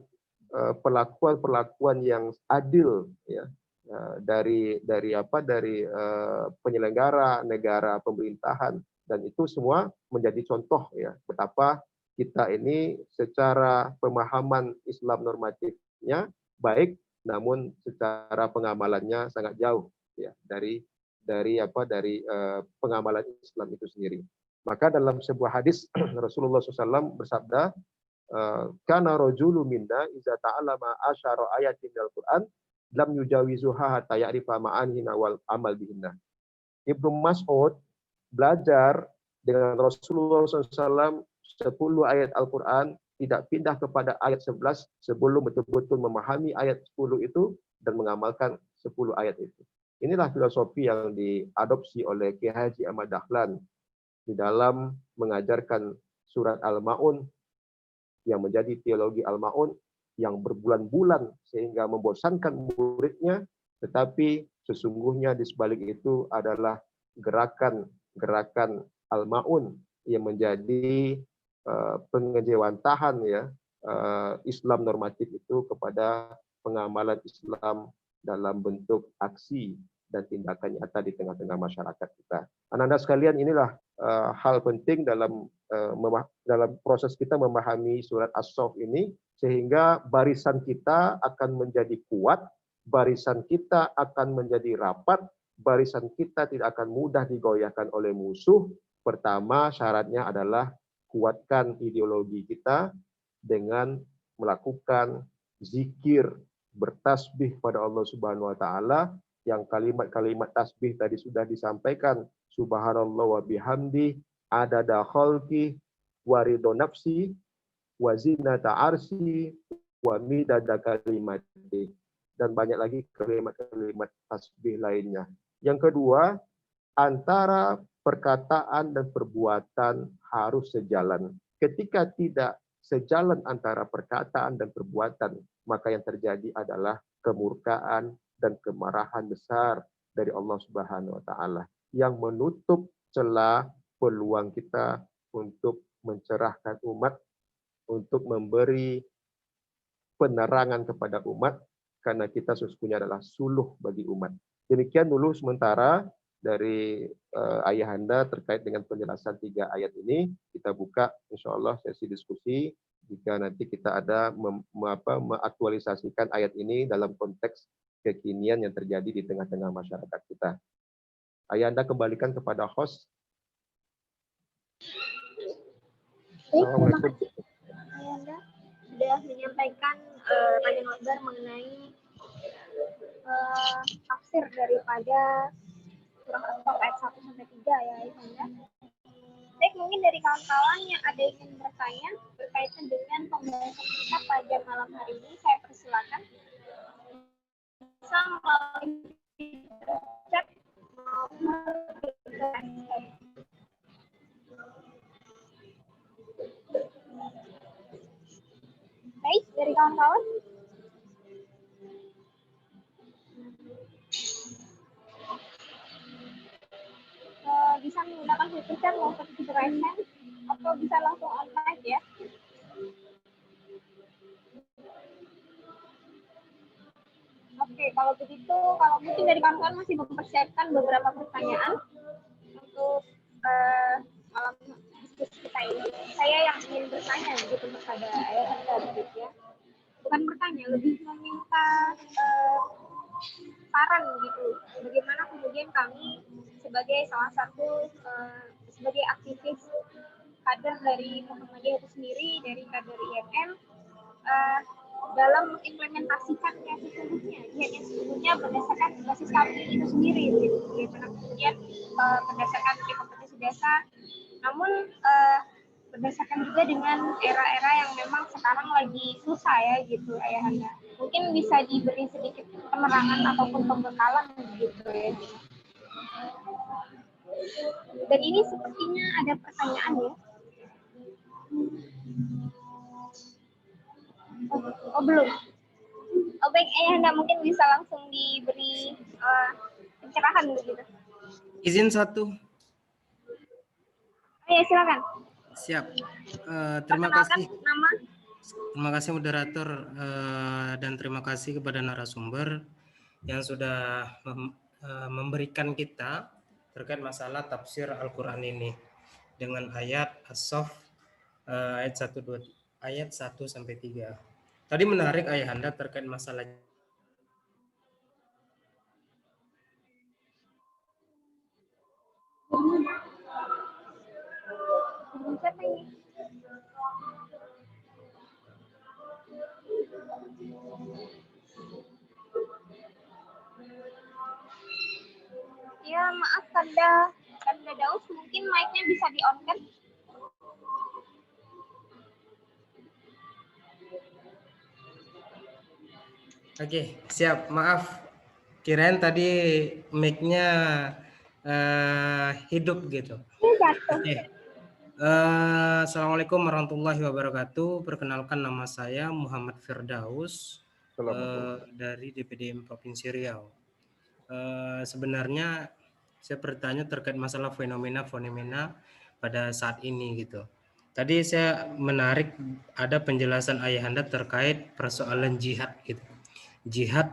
yang adil ya, dari penyelenggara negara, pemerintahan, dan itu semua menjadi contoh ya betapa kita ini secara pemahaman Islam normatifnya baik, namun secara pengamalannya sangat jauh ya dari pengamalan Islam itu sendiri. Maka dalam sebuah hadis Rasulullah SAW bersabda, kana rajulu minna iza ta'allama asyara ayatin al Quran lam yujawizuha hatta ya'rifa ma'anihina wal amal bihinna. Ibnu Mas'ud belajar dengan Rasulullah SAW 10 ayat Al-Quran, tidak pindah kepada ayat 11 sebelum betul-betul memahami ayat 10 itu dan mengamalkan 10 ayat itu. Inilah filosofi yang diadopsi oleh Kiai Haji Ahmad Dahlan di dalam mengajarkan surat Al-Ma'un yang menjadi teologi Al-Ma'un yang berbulan-bulan sehingga membosankan muridnya, tetapi sesungguhnya di sebalik itu adalah gerakan Al-Ma'un yang menjadi pengejawantahan ya Islam normatif itu kepada pengamalan Islam dalam bentuk aksi dan tindakan nyata di tengah-tengah masyarakat kita. Anak-anak sekalian, inilah hal penting dalam proses kita memahami surat As-Saff ini, sehingga barisan kita akan menjadi kuat, barisan kita akan menjadi rapat, barisan kita tidak akan mudah digoyahkan oleh musuh. Pertama syaratnya adalah kuatkan ideologi kita dengan melakukan zikir, bertasbih pada Allah Subhanahu wa taala, yang kalimat-kalimat tasbih tadi sudah disampaikan, subhanallah wa bihamdi, adada khalqi wa ridho nafsi wa zinata arsy wa midada kalimati, dan banyak lagi kalimat-kalimat tasbih lainnya. Yang kedua, antara perkataan dan perbuatan harus sejalan. Ketika tidak sejalan antara perkataan dan perbuatan, maka yang terjadi adalah kemurkaan dan kemarahan besar dari Allah Subhanahu wa taala yang menutup celah peluang kita untuk mencerahkan umat, untuk memberi penerangan kepada umat, karena kita sesungguhnya adalah suluh bagi umat. Demikian dulu sementara dari Ayahanda terkait dengan penjelasan 3 ayat ini. Kita buka insya Allah sesi diskusi jika nanti kita ada mengaktualisasikan ayat ini dalam konteks kekinian yang terjadi di tengah-tengah masyarakat kita. Ayahanda kembalikan kepada host. Assalamualaikum. Ayahanda sudah menyampaikan panjang lebar mengenai tafsir daripada surah As-Saff ayat 1 sampai 3 ya Ayahanda. Baik, mungkin dari kawan-kawan yang ada yang ingin bertanya berkaitan dengan pembahasan kita pada malam hari ini, saya persilakan bisa melalui chat Baik, dari kawan-kawan? Bisa menggunakan fitur chat mau seperti raise hand atau bisa langsung online ya. Oke, kalau begitu, kalau mungkin dari kawan-kawan masih mempersiapkan beberapa pertanyaan untuk malam diskusi kita ini. Saya yang ingin bertanya gitu kepada Anda gitu ya. Bukan bertanya, lebih meminta saran gitu. Bagaimana kemudian kami sebagai salah satu sebagai aktivis kader dari Muhammadiyah itu sendiri, dari kader IMM, dalam mengimplementasikannya sesungguhnya, yang sesungguhnya berdasarkan basis kami itu sendiri, gitu. Bagaimana kemudian berdasarkan kompetensi dasar, namun berdasarkan juga dengan era-era yang memang sekarang lagi susah ya gitu ayahanda. Mungkin bisa diberi sedikit penerangan ataupun pembekalan gitu ya. Dan ini sepertinya ada pertanyaan ya. Oh belum. Oh baik ayahanda, mungkin bisa langsung diberi pencerahan begitu. Izin satu. Oh ya silakan. Siap. Terima Perkenalkan kasih. nama. Terima kasih moderator dan terima kasih kepada narasumber yang sudah memberikan kita terkait masalah tafsir Al-Quran ini dengan ayat As-Saff ayat 1 sampai 3. Tadi menarik ayahanda terkait masalah Siapa ini? Ya maaf Kanda Daus, mungkin mic-nya bisa di-on kan? Oke, siap. Maaf. Kirain tadi mic-nya hidup gitu. Jatuh. Oke. Assalamualaikum warahmatullahi wabarakatuh. Perkenalkan nama saya Muhammad Firdaus dari DPD Provinsi Riau. Sebenarnya saya bertanya terkait masalah fenomena pada saat ini gitu. Tadi saya menarik ada penjelasan ayahanda terkait persoalan jihad gitu. Jihad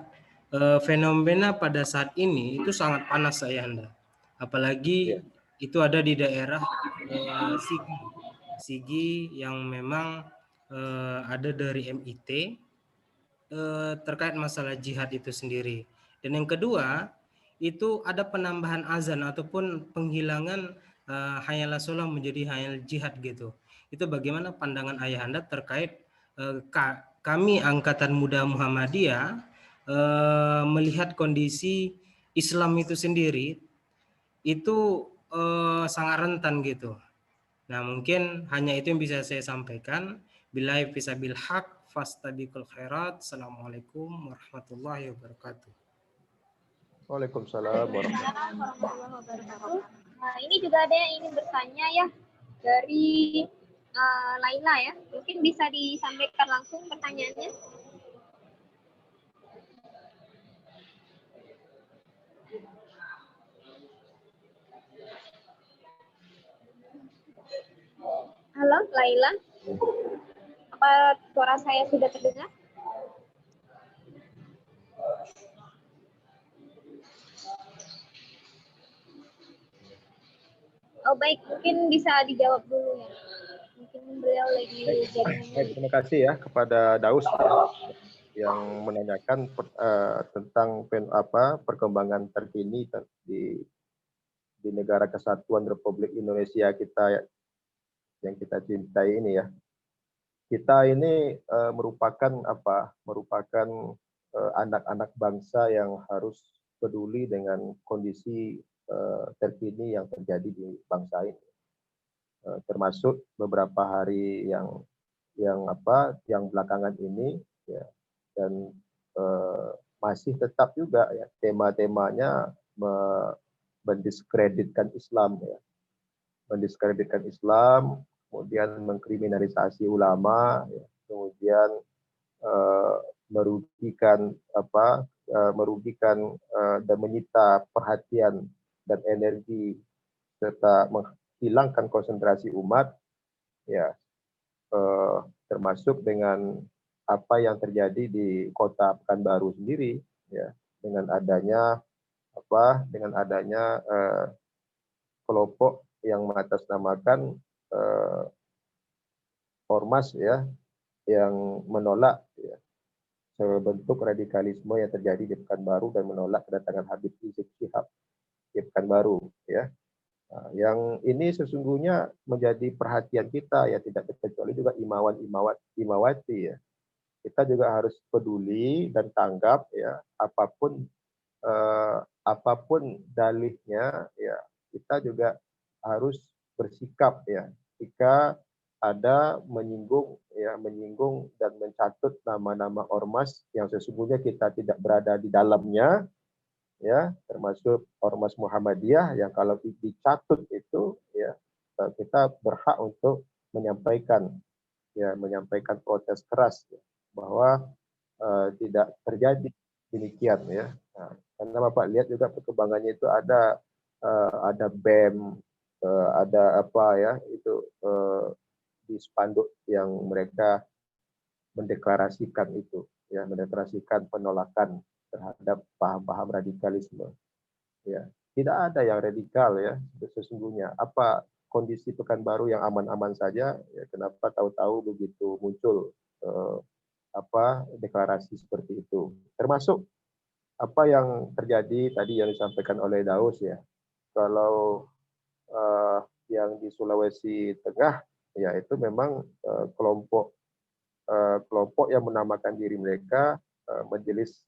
fenomena pada saat ini itu sangat panas ayahanda. Apalagi itu ada di daerah Sigi yang memang ada dari MIT terkait masalah jihad itu sendiri. Dan yang kedua, itu ada penambahan azan ataupun penghilangan hayal sholat menjadi hayal jihad gitu. Itu bagaimana pandangan ayahanda terkait kami Angkatan Muda Muhammadiyah melihat kondisi Islam itu sendiri itu sangat rentan gitu. Nah mungkin hanya itu yang bisa saya sampaikan. Billahi fisabil haq fastabiqul khairat. Assalamualaikum warahmatullahi wabarakatuh. Waalaikumsalam warahmatullahi wabarakatuh. Nah, ini juga ada yang ingin bertanya ya dari Laila ya. Mungkin bisa disampaikan langsung pertanyaannya. Halo Laila, apa suara saya sudah terdengar? Oh baik, mungkin bisa dijawab dulu ya. Mungkin beliau lagi jaringannya. Terima kasih ya kepada Daus yang menanyakan tentang perkembangan terkini di negara kesatuan Republik Indonesia kita yang kita cintai ini ya. Kita ini merupakan anak-anak bangsa yang harus peduli dengan kondisi terkini yang terjadi di bangsa ini. Termasuk beberapa hari yang belakangan ini ya, dan masih tetap juga ya tema-temanya mendiskreditkan Islam ya, kemudian mengkriminalisasi ulama ya, kemudian merugikan dan menyita perhatian dan energi serta menghilangkan konsentrasi umat, ya, termasuk dengan apa yang terjadi di kota Pekanbaru sendiri, ya, dengan adanya kelompok yang mengatasnamakan ormas, ya, yang menolak, ya, sebentuk radikalisme yang terjadi di Pekanbaru dan menolak kedatangan Habib Rizik Syihab di Pekanbaru, ya. Nah, yang ini sesungguhnya menjadi perhatian kita, ya, tidak terkecuali juga imawati, ya. Kita juga harus peduli dan tanggap, ya, apapun dalihnya, ya, kita juga harus bersikap, ya, jika ada menyinggung dan mencatut nama-nama ormas yang sesungguhnya kita tidak berada di dalamnya, ya, termasuk ormas Muhammadiyah yang kalau dicatut itu, ya, kita berhak untuk menyampaikan protes keras, ya, bahwa tidak terjadi demikian, ya. Nah, karena Bapak lihat juga perkembangannya itu ada BEM, ada apa, ya, itu di spanduk yang mereka mendeklarasikan itu, ya, mendeklarasikan penolakan terhadap paham-paham radikalisme, ya. Tidak ada yang radikal, ya, sesungguhnya. Apa kondisi Pekanbaru yang aman-aman saja, ya, kenapa tahu-tahu begitu muncul deklarasi seperti itu, termasuk apa yang terjadi tadi yang disampaikan oleh Daus, ya. Kalau yang di Sulawesi Tengah, ya, itu memang kelompok yang menamakan diri mereka majelis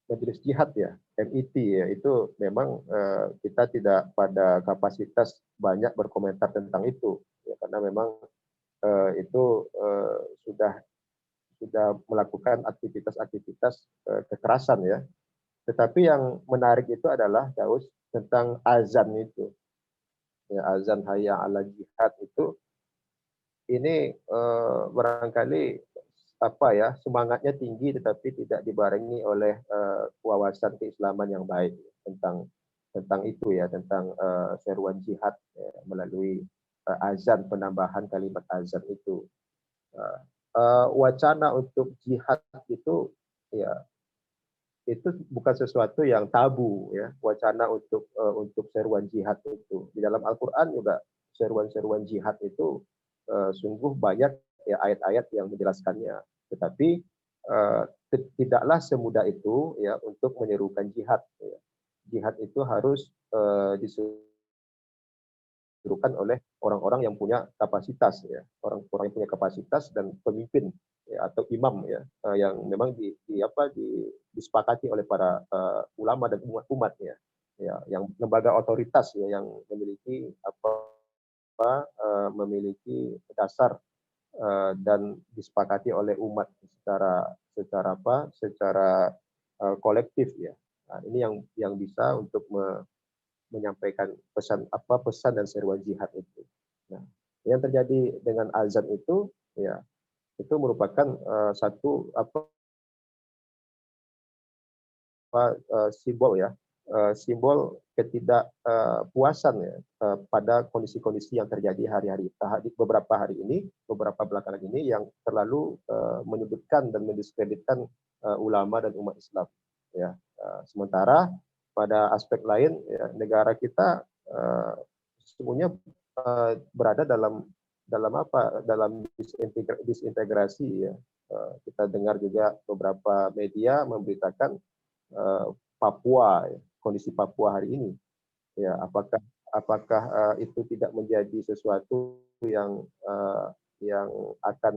majelis jihad, ya, MIT, ya, itu memang kita tidak pada kapasitas banyak berkomentar tentang itu, ya, karena memang itu sudah melakukan aktivitas kekerasan, ya. Tetapi yang menarik itu adalah Daus tentang azan itu, ya, azan hayya 'alal jihad itu, ini barangkali semangatnya tinggi tetapi tidak dibarengi oleh wawasan keislaman yang baik tentang itu, ya, tentang seruan jihad, ya, melalui azan, penambahan kalimat azan itu. Wacana untuk jihad itu, ya, itu bukan sesuatu yang tabu, ya, wacana untuk seruan jihad itu. Di dalam Al-Qur'an juga seruan-seruan jihad itu sungguh banyak, ya, ayat-ayat yang menjelaskannya. Tetapi tidaklah semudah itu, ya, untuk menyerukan jihad, ya. Jihad itu harus disuruhkan oleh orang-orang yang punya kapasitas, ya, orang-orang yang punya kapasitas dan pemimpin, ya, atau imam, ya, yang memang disepakati oleh para ulama dan umatnya, ya, yang lembaga otoritas, ya, yang memiliki memiliki dasar dan disepakati oleh umat secara kolektif, ya. Nah, ini yang bisa untuk menyampaikan pesan dan seruan jihad itu. Nah, yang terjadi dengan azan itu, ya, itu merupakan satu simbol, ya, simbol ketidakpuasan, ya, pada kondisi-kondisi yang terjadi beberapa belakangan ini yang terlalu menyudutkan dan mendiskreditkan ulama dan umat Islam, ya. Sementara pada aspek lain, ya, negara kita sesungguhnya berada dalam disintegrasi, ya. Kita dengar juga beberapa media memberitakan Papua, ya, kondisi Papua hari ini, ya, apakah itu tidak menjadi sesuatu yang akan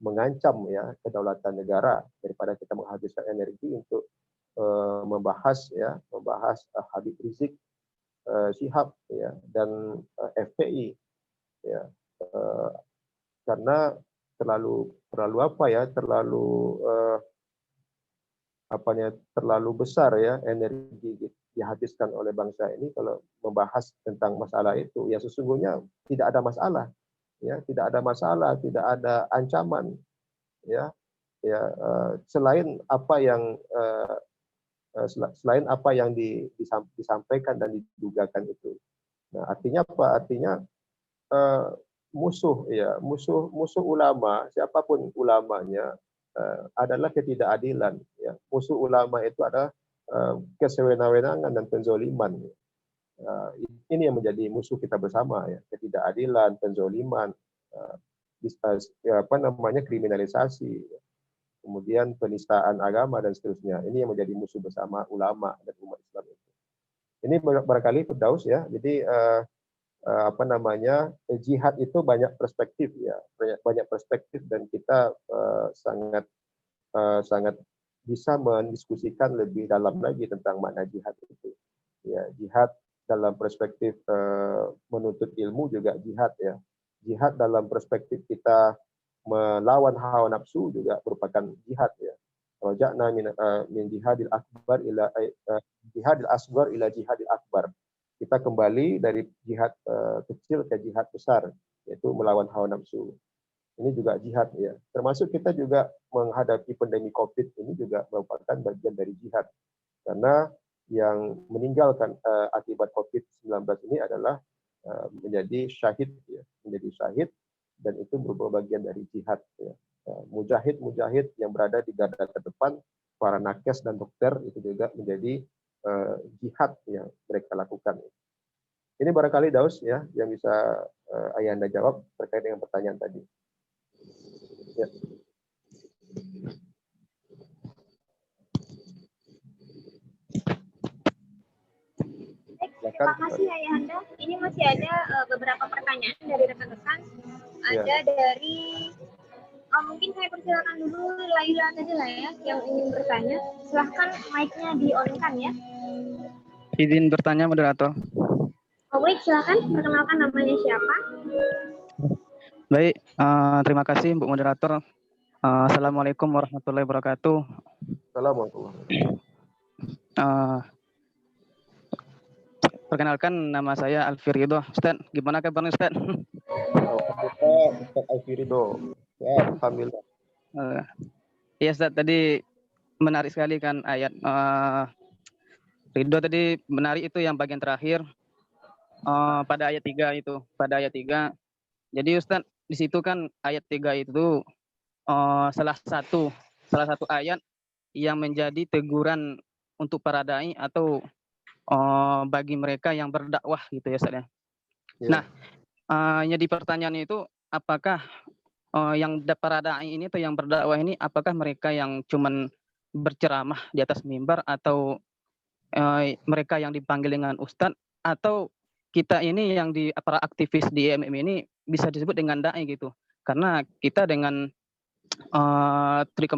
mengancam, ya, kedaulatan negara daripada kita menghabiskan energi untuk membahas Habib Rizik Syihab, ya, dan FPI, ya, karena terlalu besar, ya, energi dihabiskan oleh bangsa ini kalau membahas tentang masalah itu, ya, sesungguhnya tidak ada masalah, ya, tidak ada masalah, tidak ada ancaman, ya, selain apa yang disampaikan dan didugakan itu. Nah, artinya apa? Artinya musuh ulama, siapapun ulamanya, adalah ketidakadilan. Ya. Musuh ulama itu adalah kesewenang-wenangan dan penzoliman. Ini yang menjadi musuh kita bersama, ya, ketidakadilan, penzoliman, kriminalisasi, kemudian penistaan agama dan seterusnya. Ini yang menjadi musuh bersama ulama dan umat Islam itu. Ini barangkali Firdaus, ya. Jadi jihad itu banyak perspektif, ya, banyak perspektif, dan kita sangat bisa mendiskusikan lebih dalam lagi tentang makna jihad itu. Ya, jihad dalam perspektif menuntut ilmu juga jihad, ya. Jihad dalam perspektif kita melawan hawa nafsu juga merupakan jihad, ya. Raja'na min jihadil akbar ila jihadil asghar ila jihadil akbar. Kita kembali dari jihad kecil ke jihad besar, yaitu melawan hawa nafsu. Ini juga jihad, ya. Termasuk kita juga menghadapi pandemi COVID ini juga merupakan bagian dari jihad. Karena yang meninggalkan akibat COVID-19 ini adalah menjadi syahid, ya. Menjadi syahid, dan itu merupakan bagian dari jihad, ya. Mujahid-mujahid yang berada di garda terdepan, para nakes dan dokter, itu juga menjadi jihad yang mereka lakukan. Ini barangkali Daus, ya, yang bisa Ayahanda jawab terkait dengan pertanyaan tadi. Ya. Terima kasih Ayahanda. Ini masih ada beberapa pertanyaan dari rekan-rekan. Ada dari mungkin saya persilakan dulu Laila tadi lah, ya, yang ingin bertanya. Silahkan mic-nya di-on-kan, ya. Izin bertanya, moderator. Baik, silakan perkenalkan namanya siapa. Baik, terima kasih Bu Moderator. Assalamualaikum warahmatullahi wabarakatuh. Assalamualaikum. Perkenalkan, nama saya Alfirido. Ustaz, gimana kabarnya Ustaz? Ustaz Alfirido. Ya, alhamdulillah. Iya Ustaz, tadi menarik sekali kan ayat Ridho tadi, menarik itu yang bagian terakhir pada ayat 3 itu. Pada ayat 3. Jadi Ustaz, di situ kan ayat 3 itu salah satu ayat yang menjadi teguran untuk para dai atau bagi mereka yang berdakwah gitu ya Ustaz, ya. Nah, jadi pertanyaannya itu, apakah yang para dai ini atau yang berdakwah ini, apakah mereka yang cuman berceramah di atas mimbar, atau mereka yang dipanggil dengan ustadz, atau kita ini yang para aktivis di IMM ini bisa disebut dengan dai gitu? Karena kita dengan tri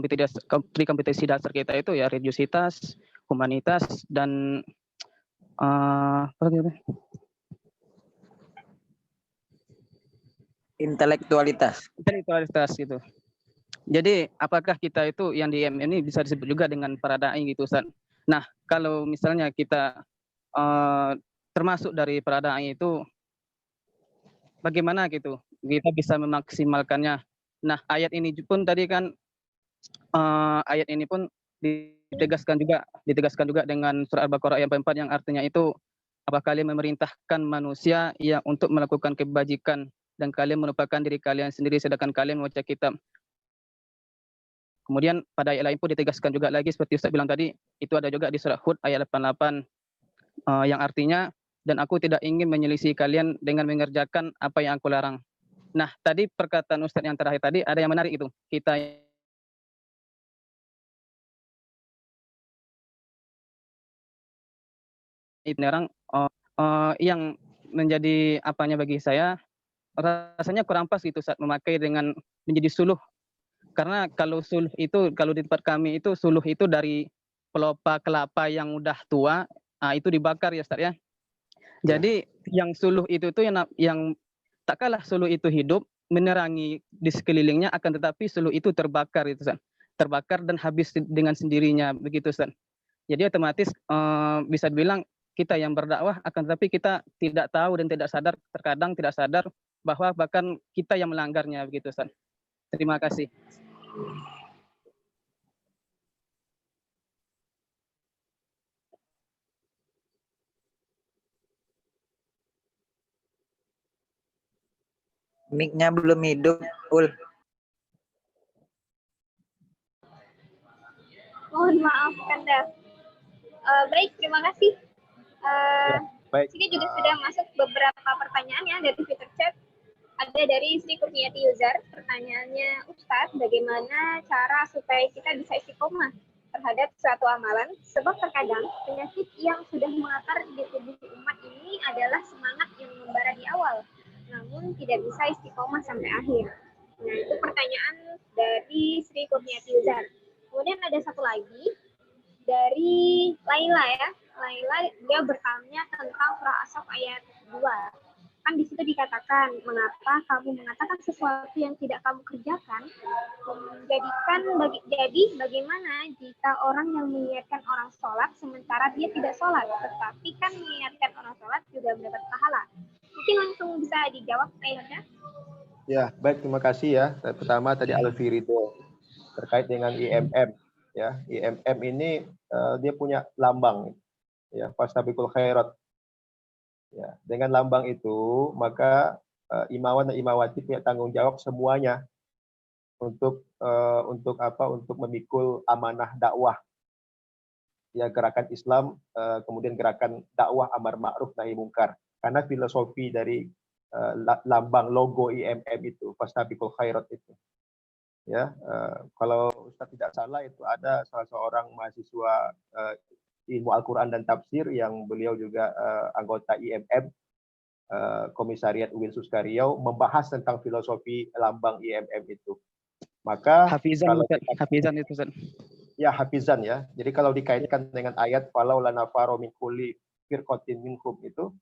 kompetensi dasar kita itu, ya, religiositas, humanitas, dan intelektualitas gitu. Jadi apakah kita itu yang di IMM ini bisa disebut juga dengan para dai gitu, Ustaz? Nah, kalau misalnya kita termasuk dari para dai itu, bagaimana gitu kita bisa memaksimalkannya? Nah, ayat ini pun tadi kan ayat ini pun ditegaskan juga dengan surah Al-Baqarah ayat 4 yang artinya itu, apa kalian memerintahkan manusia yang untuk melakukan kebajikan dan kalian melupakan diri kalian sendiri sedangkan kalian membaca kitab. Kemudian pada ayat lain pun ditegaskan juga lagi seperti Ustaz bilang tadi, itu ada juga di surah Hud ayat 88 yang artinya, dan aku tidak ingin menyelisih kalian dengan mengerjakan apa yang aku larang. Nah, tadi perkataan Ustaz yang terakhir tadi ada yang menarik itu. Kita orang yang menjadi apanya bagi saya, rasanya kurang pas gitu saat memakai dengan menjadi suluh. Karena kalau suluh itu, kalau di tempat kami itu suluh itu dari pelopa kelapa yang udah tua, itu dibakar ya Ustaz, ya. Jadi yang suluh itu yang tak kalah suluh itu hidup menerangi di sekelilingnya, akan tetapi suluh itu terbakar itu Ustaz. Terbakar dan habis dengan sendirinya begitu Ustaz. Jadi otomatis bisa dibilang kita yang berdakwah, akan tetapi kita tidak tahu dan tidak sadar, terkadang tidak sadar bahwa bahkan kita yang melanggarnya begitu Ustaz. Terima kasih. Mic-nya belum hidup, Ul. Mohon maaf, Kanda. Baik, terima kasih. Baik. Sini juga sudah masuk beberapa pertanyaan ya dari Twitter chat. Ada dari Sri Kurniati Yuzar. Pertanyaannya, Ustadz, bagaimana cara supaya kita bisa istiqomah terhadap suatu amalan? Sebab terkadang penyakit yang sudah mengakar di tubuh umat ini adalah semangat yang membara di awal, namun tidak bisa istiqomah sampai akhir. Nah, itu pertanyaan dari Sri Kurniati Yuzar. Kemudian ada satu lagi dari Laila ya. Laila dia bertanya tentang surah As-Saff ayat 2. Kan di situ dikatakan, mengapa kamu mengatakan sesuatu yang tidak kamu kerjakan? Jadi bagaimana jika orang yang mengingatkan orang sholat sementara dia tidak sholat, tetapi kan mengingatkan orang sholat juga mendapat pahala. Mungkin langsung bisa dijawab, Ayahnya. Ya, baik, terima kasih ya. Pertama tadi Alfi Ridho terkait dengan IMM. Ya, IMM ini dia punya lambang, ya, Fastabiqul Khairat. Ya, dengan lambang itu maka imawan dan imawati punya tanggung jawab semuanya untuk untuk memikul amanah dakwah, ya, gerakan Islam, kemudian gerakan dakwah amar ma'ruf nahi mungkar. Karena filosofi dari lambang logo IMM itu Fastabiqul Khairat itu, ya, kalau Ustaz tidak salah itu ada salah seorang mahasiswa ilmu Al-Quran dan Tafsir yang beliau juga anggota IMM, Komisariat UIN Suskario, membahas tentang filosofi lambang IMM itu. Maka Hafizan itu Ustaz. Ya, hafizan ya. Jadi kalau dikaitkan dengan ayat falau lanafaro min kulli firqatin minkum itu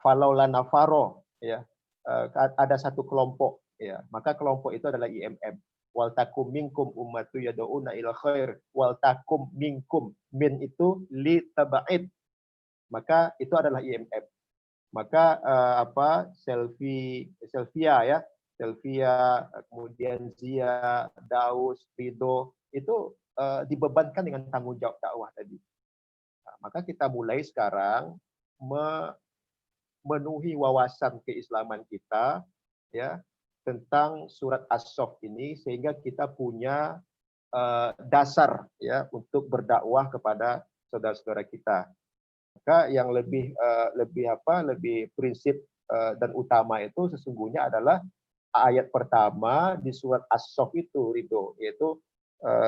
falau lanafaro, ya, ada satu kelompok, ya, maka kelompok itu adalah IMM. Wal takum minkum ummatu yad'una ila khair, wal takum minkum, min itu li taba'id, maka itu adalah IMM. Maka Selvia ya, Selvia, kemudian Zia, Daus, Ridho itu dibebankan dengan tanggung jawab dakwah tadi. Nah, maka kita mulai sekarang memenuhi wawasan keislaman kita, ya, tentang surat As-Saff ini sehingga kita punya dasar, ya, untuk berdakwah kepada saudara-saudara kita. Maka yang lebih prinsip dan utama itu sesungguhnya adalah ayat pertama di surat As-Saff itu, Ridho, yaitu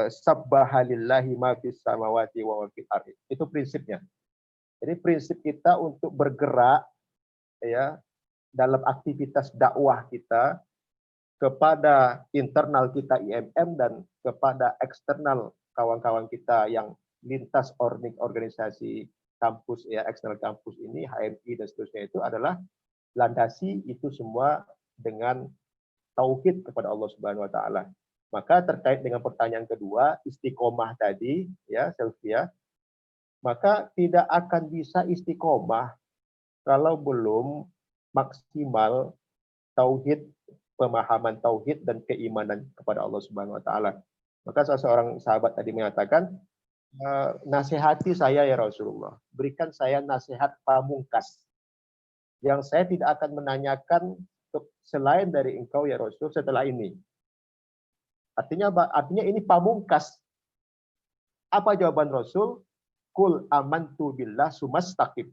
sabbahalillahi ma fis samawati wa ma fil ardi. Itu prinsipnya. Jadi prinsip kita untuk bergerak, ya, dalam aktivitas dakwah kita kepada internal kita IMM dan kepada eksternal kawan-kawan kita yang lintas organisasi kampus, ya, eksternal kampus ini, HMI dan seterusnya, itu adalah landasi itu semua dengan tauhid kepada Allah Subhanahu wa taala. Maka terkait dengan pertanyaan kedua, istiqomah tadi, ya, Selvia, maka tidak akan bisa istiqomah kalau belum maksimal tauhid, pemahaman tauhid dan keimanan kepada Allah Subhanahu wa taala. Maka salah seorang sahabat tadi mengatakan, nasihati saya ya Rasulullah, berikan saya nasihat pamungkas yang saya tidak akan menanyakan selain dari engkau ya Rasul setelah ini. Artinya apa? Artinya ini pamungkas. Apa jawaban Rasul? Kul amantu billah sumastaqim.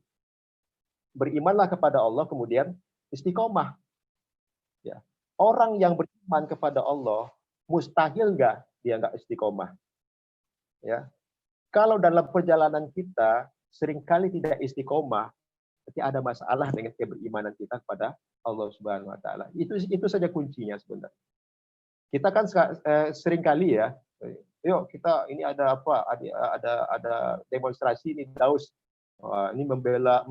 Berimanlah kepada Allah kemudian istiqomah. Ya. Orang yang beriman kepada Allah mustahil nggak dia nggak istiqomah. Ya. Kalau dalam perjalanan kita seringkali tidak istiqomah, berarti ada masalah dengan keberimanan kita kepada Allah Subhanahu wa taala. Itu saja kuncinya sebenarnya. Kita kan seringkali ya, yuk kita ini ada apa? Ada demonstrasi nih Daus. Wah, ini membela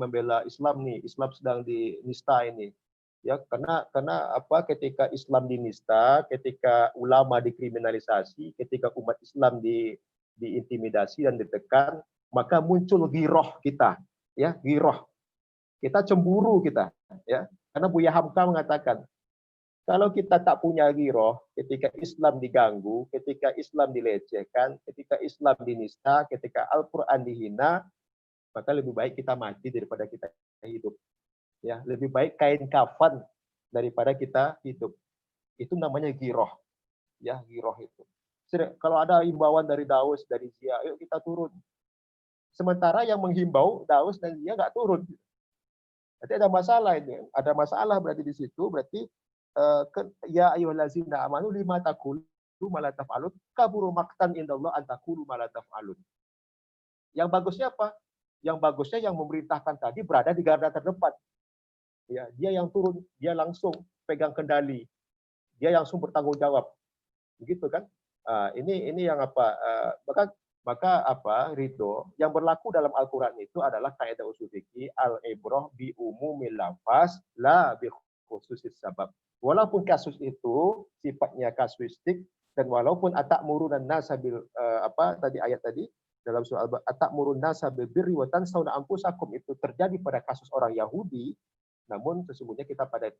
Islam nih. Islam sedang dinista ini. Ya, karena apa? Ketika Islam dinista, ketika ulama dikriminalisasi, ketika umat Islam diintimidasi dan ditekan, maka muncul giroh kita, ya, giroh. Kita cemburu kita, ya. Karena Buya Hamka mengatakan, Kalau kita tak punya giroh, ketika Islam diganggu, ketika Islam dilecehkan, ketika Islam dinista, ketika Al-Quran dihina, maka lebih baik kita mati daripada kita hidup. Ya, lebih baik kain kafan daripada kita hidup. Itu namanya giroh. Ya, giroh itu. Kalau ada himbauan dari Daus, dari Zia, ayo kita turun. Sementara yang menghimbau Daus dan Zia nggak turun. Berarti ada masalah ini. Ada masalah berarti di situ. Berarti ya ayyuhallazina amanu lima taqulu ma la taf'alun kaburu maqtan indallah an taqulu ma la taf'alun. Yang bagusnya apa? Yang bagusnya yang memerintahkan tadi berada di garda terdepan. Ya, dia yang turun, dia langsung pegang kendali. Dia langsung bertanggung jawab. Begitu kan? Ini yang apa? Maka apa? Ridho yang berlaku dalam Al-Qur'an itu adalah kaidah usul fikih al-ibrah bi umumil lafaz la bi khususis sabab. Walaupun kasus itu sifatnya kasuistik dan walaupun atamurun nasa bil tadi ayat tadi dalam surah atamurun nasa bil birri wa tansawna anfusakum itu terjadi pada kasus orang Yahudi, namun sesungguhnya kita pada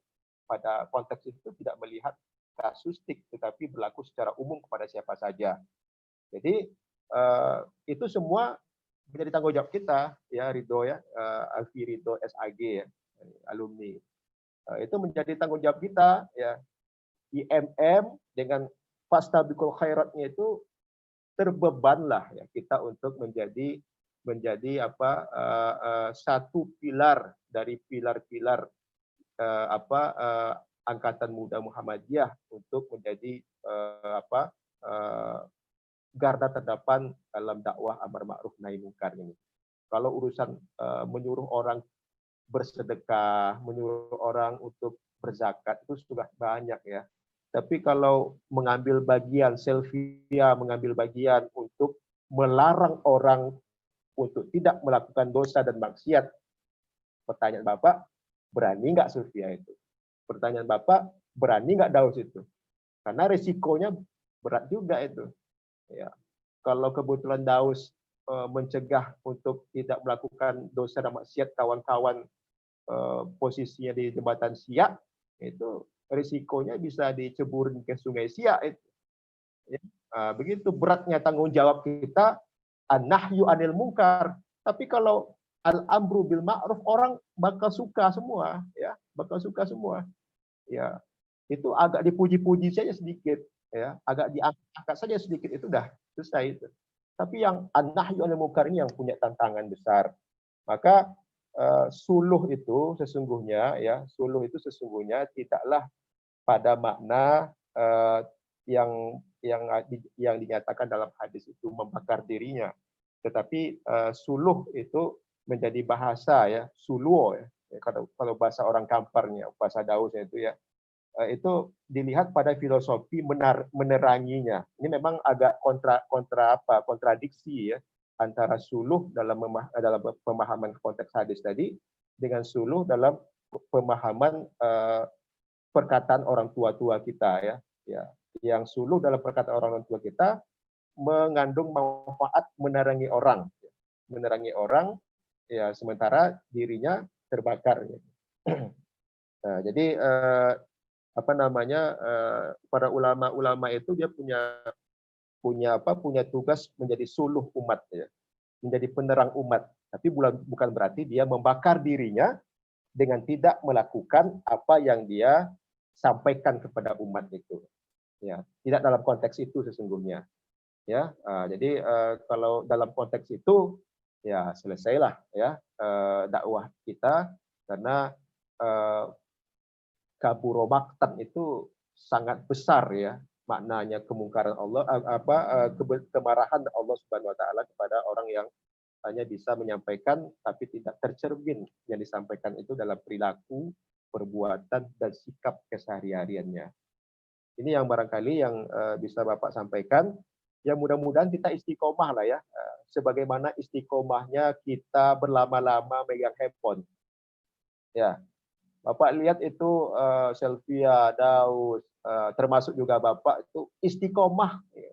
konteks itu tidak melihat kasustik tetapi berlaku secara umum kepada siapa saja. Jadi itu semua menjadi tanggung jawab kita ya Ridho ya Alfi Ridho SAG ya alumni. Itu menjadi tanggung jawab kita ya. IMM dengan fastabiqul khairatnya itu terbebanlah ya kita untuk menjadi satu pilar dari pilar-pilar Angkatan Muda Muhammadiyah untuk menjadi garda terdepan dalam dakwah amar ma'ruf nahi munkar ini. Kalau urusan menyuruh orang bersedekah, menyuruh orang untuk berzakat itu sudah banyak ya. Tapi kalau mengambil bagian selfie, mengambil bagian untuk melarang orang untuk tidak melakukan dosa dan maksiat, pertanyaan Bapak, berani nggak Sylvia itu? Pertanyaan Bapak, berani nggak Daus itu? Karena risikonya berat juga itu. Ya. Kalau kebetulan Daus mencegah untuk tidak melakukan dosa dan maksiat kawan-kawan posisinya di jembatan Siak, itu risikonya bisa diceburin ke sungai Siak itu. Ya. Begitu beratnya tanggung jawab kita an-nahyu anil munkar. Tapi kalau al-amru bil ma'ruf orang bakal suka semua, ya, bakal suka semua. Ya. Itu agak dipuji-puji saja sedikit, ya, agak diangkat saja sedikit itu dah selesai itu. Tapi yang an-nahyu anil munkar ini yang punya tantangan besar. Maka suluh itu sesungguhnya ya, suluh itu sesungguhnya tidaklah pada makna yang dinyatakan dalam hadis itu membakar dirinya. Tetapi suluh itu menjadi bahasa ya, suluh ya. Kalau bahasa orang Kamparnya, bahasa Dausnya itu ya. Itu dilihat pada filosofi meneranginya. Ini memang agak kontradiksi ya antara suluh dalam pemahaman konteks hadis tadi dengan suluh dalam pemahaman perkataan orang tua-tua kita ya. Yang suluh dalam perkataan orang tua kita mengandung manfaat menerangi orang ya sementara dirinya terbakar. Nah, jadi para ulama-ulama itu dia punya tugas menjadi suluh umat ya, menjadi penerang umat. Tapi bukan berarti dia membakar dirinya dengan tidak melakukan apa yang dia sampaikan kepada umat itu. Ya, tidak dalam konteks itu sesungguhnya. Ya, jadi kalau dalam konteks itu ya selesailah ya dakwah kita karena kaburo maktan itu sangat besar ya maknanya kemungkaran Allah kemarahan Allah Subhanahu wa taala kepada orang yang hanya bisa menyampaikan tapi tidak tercermin yang disampaikan itu dalam perilaku, perbuatan dan sikap kesehari-hariannya. Ini yang barangkali yang bisa Bapak sampaikan. Ya mudah-mudahan kita istiqomah lah ya. Sebagaimana istiqomahnya kita berlama-lama megang handphone. Ya. Bapak lihat itu Sylvia, Daus, termasuk juga Bapak itu istiqomah ya,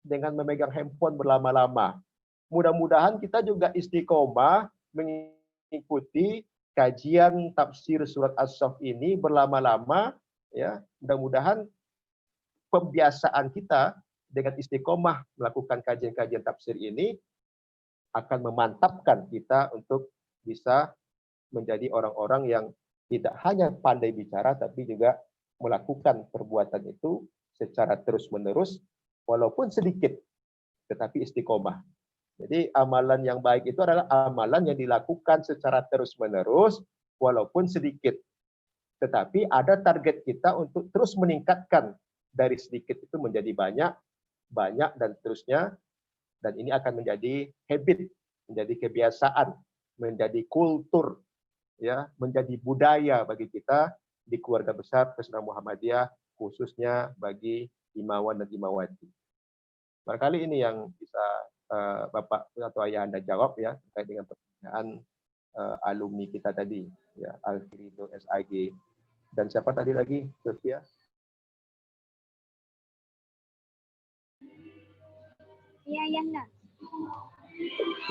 dengan memegang handphone berlama-lama. Mudah-mudahan kita juga istiqomah mengikuti kajian tafsir surat As-Saff ini berlama-lama Ya, mudah-mudahan pembiasaan kita dengan istiqomah melakukan kajian-kajian tafsir ini akan memantapkan kita untuk bisa menjadi orang-orang yang tidak hanya pandai bicara, tapi juga melakukan perbuatan itu secara terus-menerus, walaupun sedikit, tetapi istiqomah. Jadi amalan yang baik itu adalah amalan yang dilakukan secara terus-menerus, walaupun sedikit. Tetapi ada target kita untuk terus meningkatkan dari sedikit itu menjadi banyak, banyak dan terusnya. Dan ini akan menjadi habit, menjadi kebiasaan, menjadi kultur, ya, menjadi budaya bagi kita di keluarga besar Pesantren Muhammadiyah, khususnya bagi imawan dan imawati. Barangkali ini yang bisa Bapak atau Ayah Anda jawab ya terkait dengan pertanyaan alumni kita tadi, ya, Alfredo SAG. Dan siapa tadi lagi, Sofia? Iya, Yanda.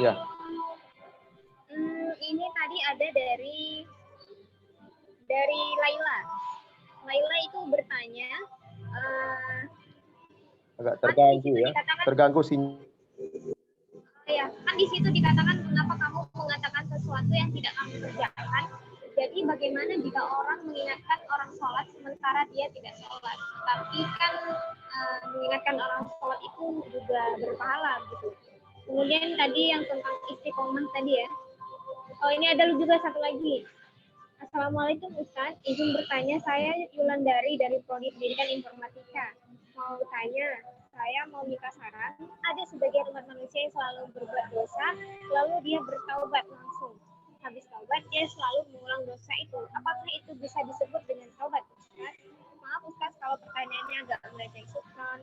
Ya. Ini tadi ada dari Laila. Laila itu bertanya, Agak terganggu ya, terganggu sinyal. Ya, kan di situ dikatakan kenapa kamu mengatakan sesuatu yang tidak kamu kerjakan. Jadi bagaimana jika orang mengingatkan orang sholat sementara dia tidak sholat? Tapi kan mengingatkan orang sholat itu juga berpahala gitu. Kemudian tadi yang tentang istiqomah tadi ya. Oh, ini ada juga satu lagi. Assalamualaikum Ustaz, izin bertanya, saya Yulandari dari Prodi Pendidikan Informatika. Mau tanya, saya mau minta saran, ada sebagian umat manusia yang selalu berbuat dosa, lalu dia bertaubat langsung. Habis taubat, dia selalu mengulang dosa itu. Apakah itu bisa disebut dengan taubat, Ustaz? Maaf Ustaz, kalau pertanyaannya agak belajar sukron.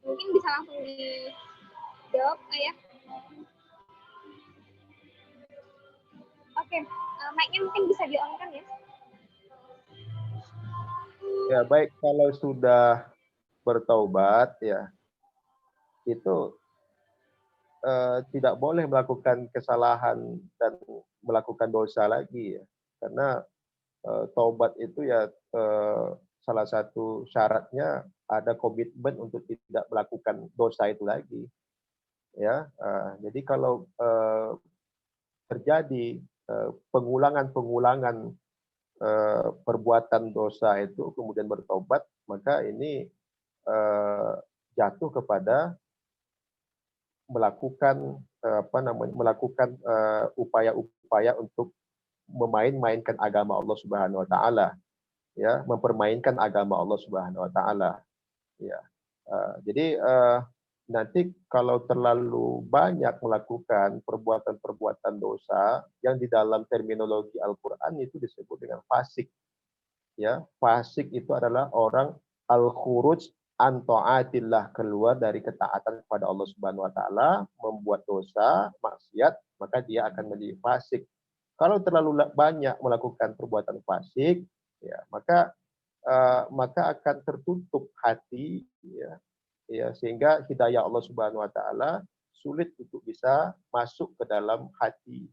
Mungkin bisa langsung dijawab, Ayah. Oke, mic-nya mungkin bisa di-on-kan ya? Ya, baik, kalau sudah bertaubat ya, itu tidak boleh melakukan kesalahan dan melakukan dosa lagi ya. Karena taubat itu ya salah satu syaratnya ada komitmen untuk tidak melakukan dosa itu lagi. Ya, jadi kalau terjadi pengulangan perbuatan dosa itu kemudian bertobat, maka ini jatuh kepada melakukan melakukan upaya-upaya untuk memain-mainkan agama Allah Subhanahu wa taala, ya, mempermainkan agama Allah Subhanahu wa taala, ya. Jadi nanti kalau terlalu banyak melakukan perbuatan-perbuatan dosa yang di dalam terminologi Al-Qur'an itu disebut dengan fasik. Ya, fasik itu adalah orang al-khuruj an ta'atillah, keluar dari ketaatan kepada Allah Subhanahu wa taala, membuat dosa, maksiat, maka dia akan menjadi fasik. Kalau terlalu banyak melakukan perbuatan fasik, ya, maka akan tertutup hati, ya, sehingga hidayah Allah Subhanahu wa taala sulit untuk bisa masuk ke dalam hati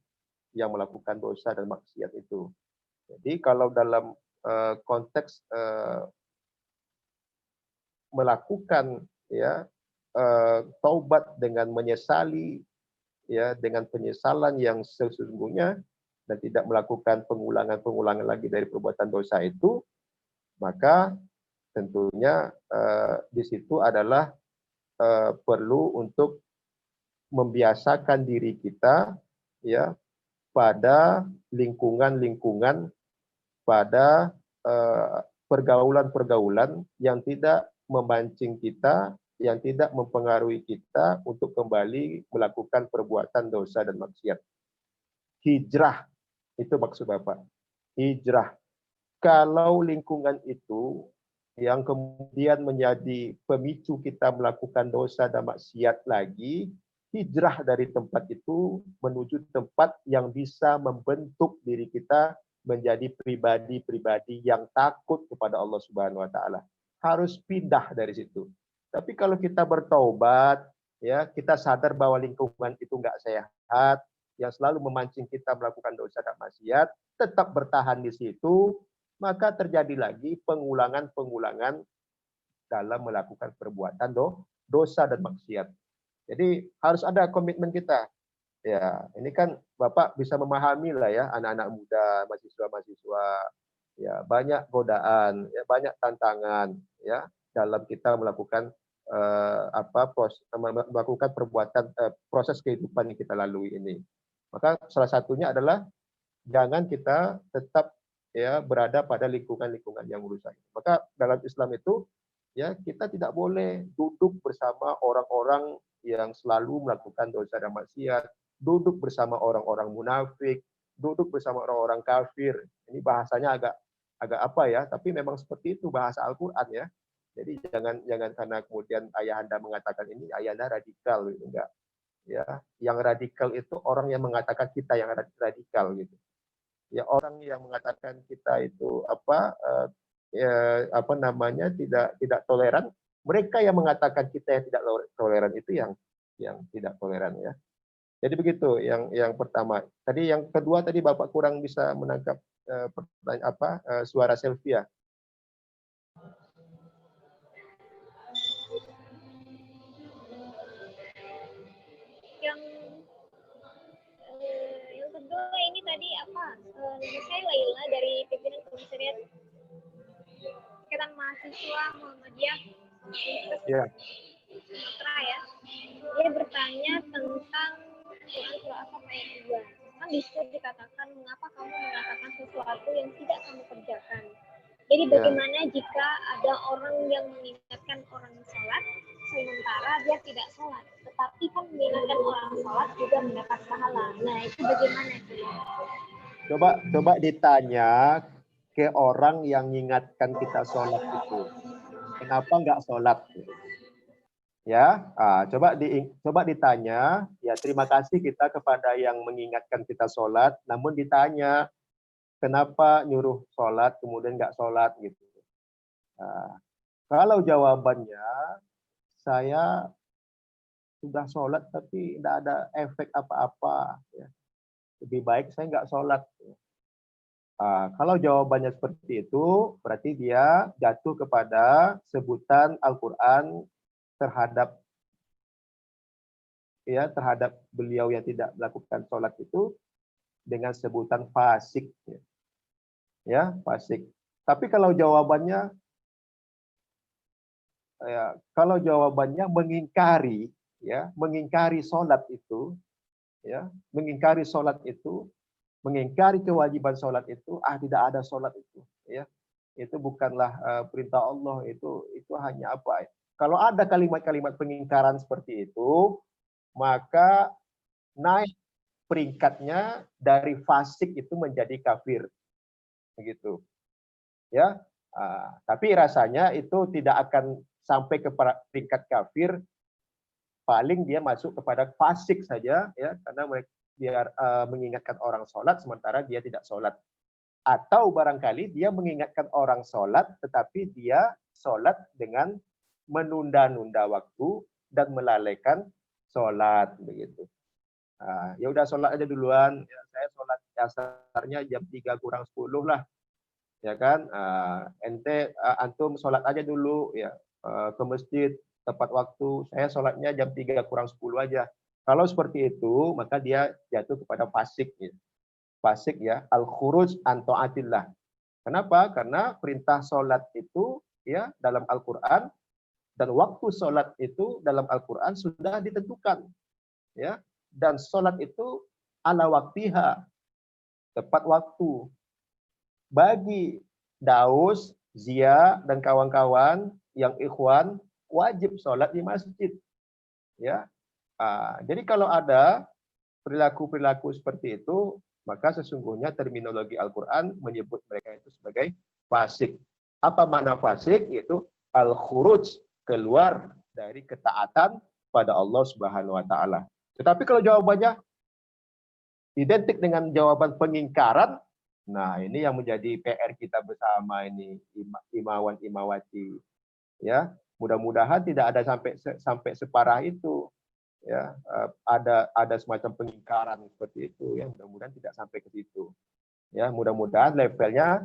yang melakukan dosa dan maksiat itu. Jadi kalau dalam konteks melakukan, ya, taubat dengan menyesali, ya, dengan penyesalan yang sesungguhnya dan tidak melakukan pengulangan lagi dari perbuatan dosa itu, maka tentunya di situ adalah perlu untuk membiasakan diri kita, ya, pada lingkungan-lingkungan, pada pergaulan-pergaulan yang tidak memancing kita, yang tidak mempengaruhi kita untuk kembali melakukan perbuatan dosa dan maksiat. Hijrah, itu maksud Bapak. Hijrah. Kalau lingkungan itu yang kemudian menjadi pemicu kita melakukan dosa dan maksiat lagi, hijrah dari tempat itu menuju tempat yang bisa membentuk diri kita menjadi pribadi-pribadi yang takut kepada Allah Subhanahu wa taala. Harus pindah dari situ. Tapi kalau kita bertaubat, ya, kita sadar bahwa lingkungan itu enggak sehat, yang selalu memancing kita melakukan dosa dan maksiat, tetap bertahan di situ, maka terjadi lagi pengulangan-pengulangan dalam melakukan perbuatan dosa dan maksiat. Jadi harus ada komitmen kita. Ya, ini kan Bapak bisa memahami lah ya, anak-anak muda, mahasiswa-mahasiswa, ya banyak godaan, ya banyak tantangan, ya dalam kita melakukan melakukan perbuatan proses kehidupan yang kita lalui ini. Maka salah satunya adalah jangan kita tetap ya berada pada lingkungan-lingkungan yang merusak. Maka dalam Islam itu ya kita tidak boleh duduk bersama orang-orang yang selalu melakukan dosa dan maksiat, duduk bersama orang-orang munafik, duduk bersama orang-orang kafir. Ini bahasanya agak apa ya, tapi memang seperti itu bahasa Al-Qur'an ya. Jadi jangan karena kemudian ayahanda mengatakan ini ayahanda radikal gitu, enggak. Ya, yang radikal itu orang yang mengatakan kita yang radikal gitu. Ya orang yang mengatakan kita itu tidak toleran, mereka yang mengatakan kita yang tidak toleran itu yang tidak toleran ya. Jadi begitu yang pertama. Tadi yang kedua tadi Bapak kurang bisa menangkap suara Selvia. Yang kedua ini tadi nama saya Laila dari pimpinan komisariat Ikatan Mahasiswa Muhammadiyah Universitas Sumatera ya. Dia bertanya tentang Quran surah As-Saff ayat 2. Kan di situ dikatakan mengapa kamu mengatakan sesuatu yang tidak kamu kerjakan. Jadi bagaimana jika ada orang yang mengingatkan orang sholat sementara dia tidak sholat, tetapi kan mengingatkan orang sholat juga mendapat pahala. Nah itu bagaimana itu? Coba ditanya ke orang yang mengingatkan kita sholat itu, kenapa nggak sholat? Ya, coba ditanya. Ya terima kasih kita kepada yang mengingatkan kita sholat, namun ditanya kenapa nyuruh sholat kemudian nggak sholat gitu. Nah, kalau jawabannya saya sudah sholat tapi tidak ada efek apa-apa, ya. Lebih baik saya nggak sholat. Kalau jawabannya seperti itu, berarti dia jatuh kepada sebutan Al-Quran terhadap beliau yang tidak melakukan sholat itu dengan sebutan fasik. Ya, fasik. Tapi kalau jawabannya mengingkari, ya, mengingkari sholat itu, ya, mengingkari sholat itu, mengingkari kewajiban sholat itu, tidak ada sholat itu, ya, itu bukanlah perintah Allah, itu hanya apa? Kalau ada kalimat-kalimat pengingkaran seperti itu, maka naik peringkatnya dari fasik itu menjadi kafir, begitu, ya. Tapi rasanya itu tidak akan sampai ke peringkat kafir, paling dia masuk kepada fasik saja, ya, karena dia mengingatkan orang sholat sementara dia tidak sholat, atau barangkali dia mengingatkan orang sholat tetapi dia sholat dengan menunda-nunda waktu dan melalaikan sholat, begitu. Ya udah sholat aja duluan, ya, saya sholat dasarnya jam 3 kurang 10 lah, ya kan. Antum sholat aja dulu ya, ke masjid tepat waktu, saya sholatnya jam 3 kurang 10 aja. Kalau seperti itu maka dia jatuh kepada fasik, ya. Fasik ya, al-khuruj an ta'atillah. Kenapa? Karena perintah sholat itu ya dalam Al-Quran dan waktu sholat itu dalam Al-Quran sudah ditentukan, ya, dan sholat itu ala waktiha, tepat waktu. Bagi Daus, Zia dan kawan-kawan yang ikhwan wajib sholat di masjid, ya. Jadi kalau ada perilaku-perilaku seperti itu, maka sesungguhnya terminologi Al-Quran menyebut mereka itu sebagai fasik. Apa makna fasik? Yaitu al-khuruj, keluar dari ketaatan pada Allah Subhanahu wa taala. Tetapi kalau jawabannya identik dengan jawaban pengingkaran, nah ini yang menjadi PR kita bersama ini, imawan imawati. Ya, mudah-mudahan tidak ada sampai separah itu. ya ada semacam pengingkaran seperti itu, ya mudah-mudahan tidak sampai ke situ, ya mudah-mudahan levelnya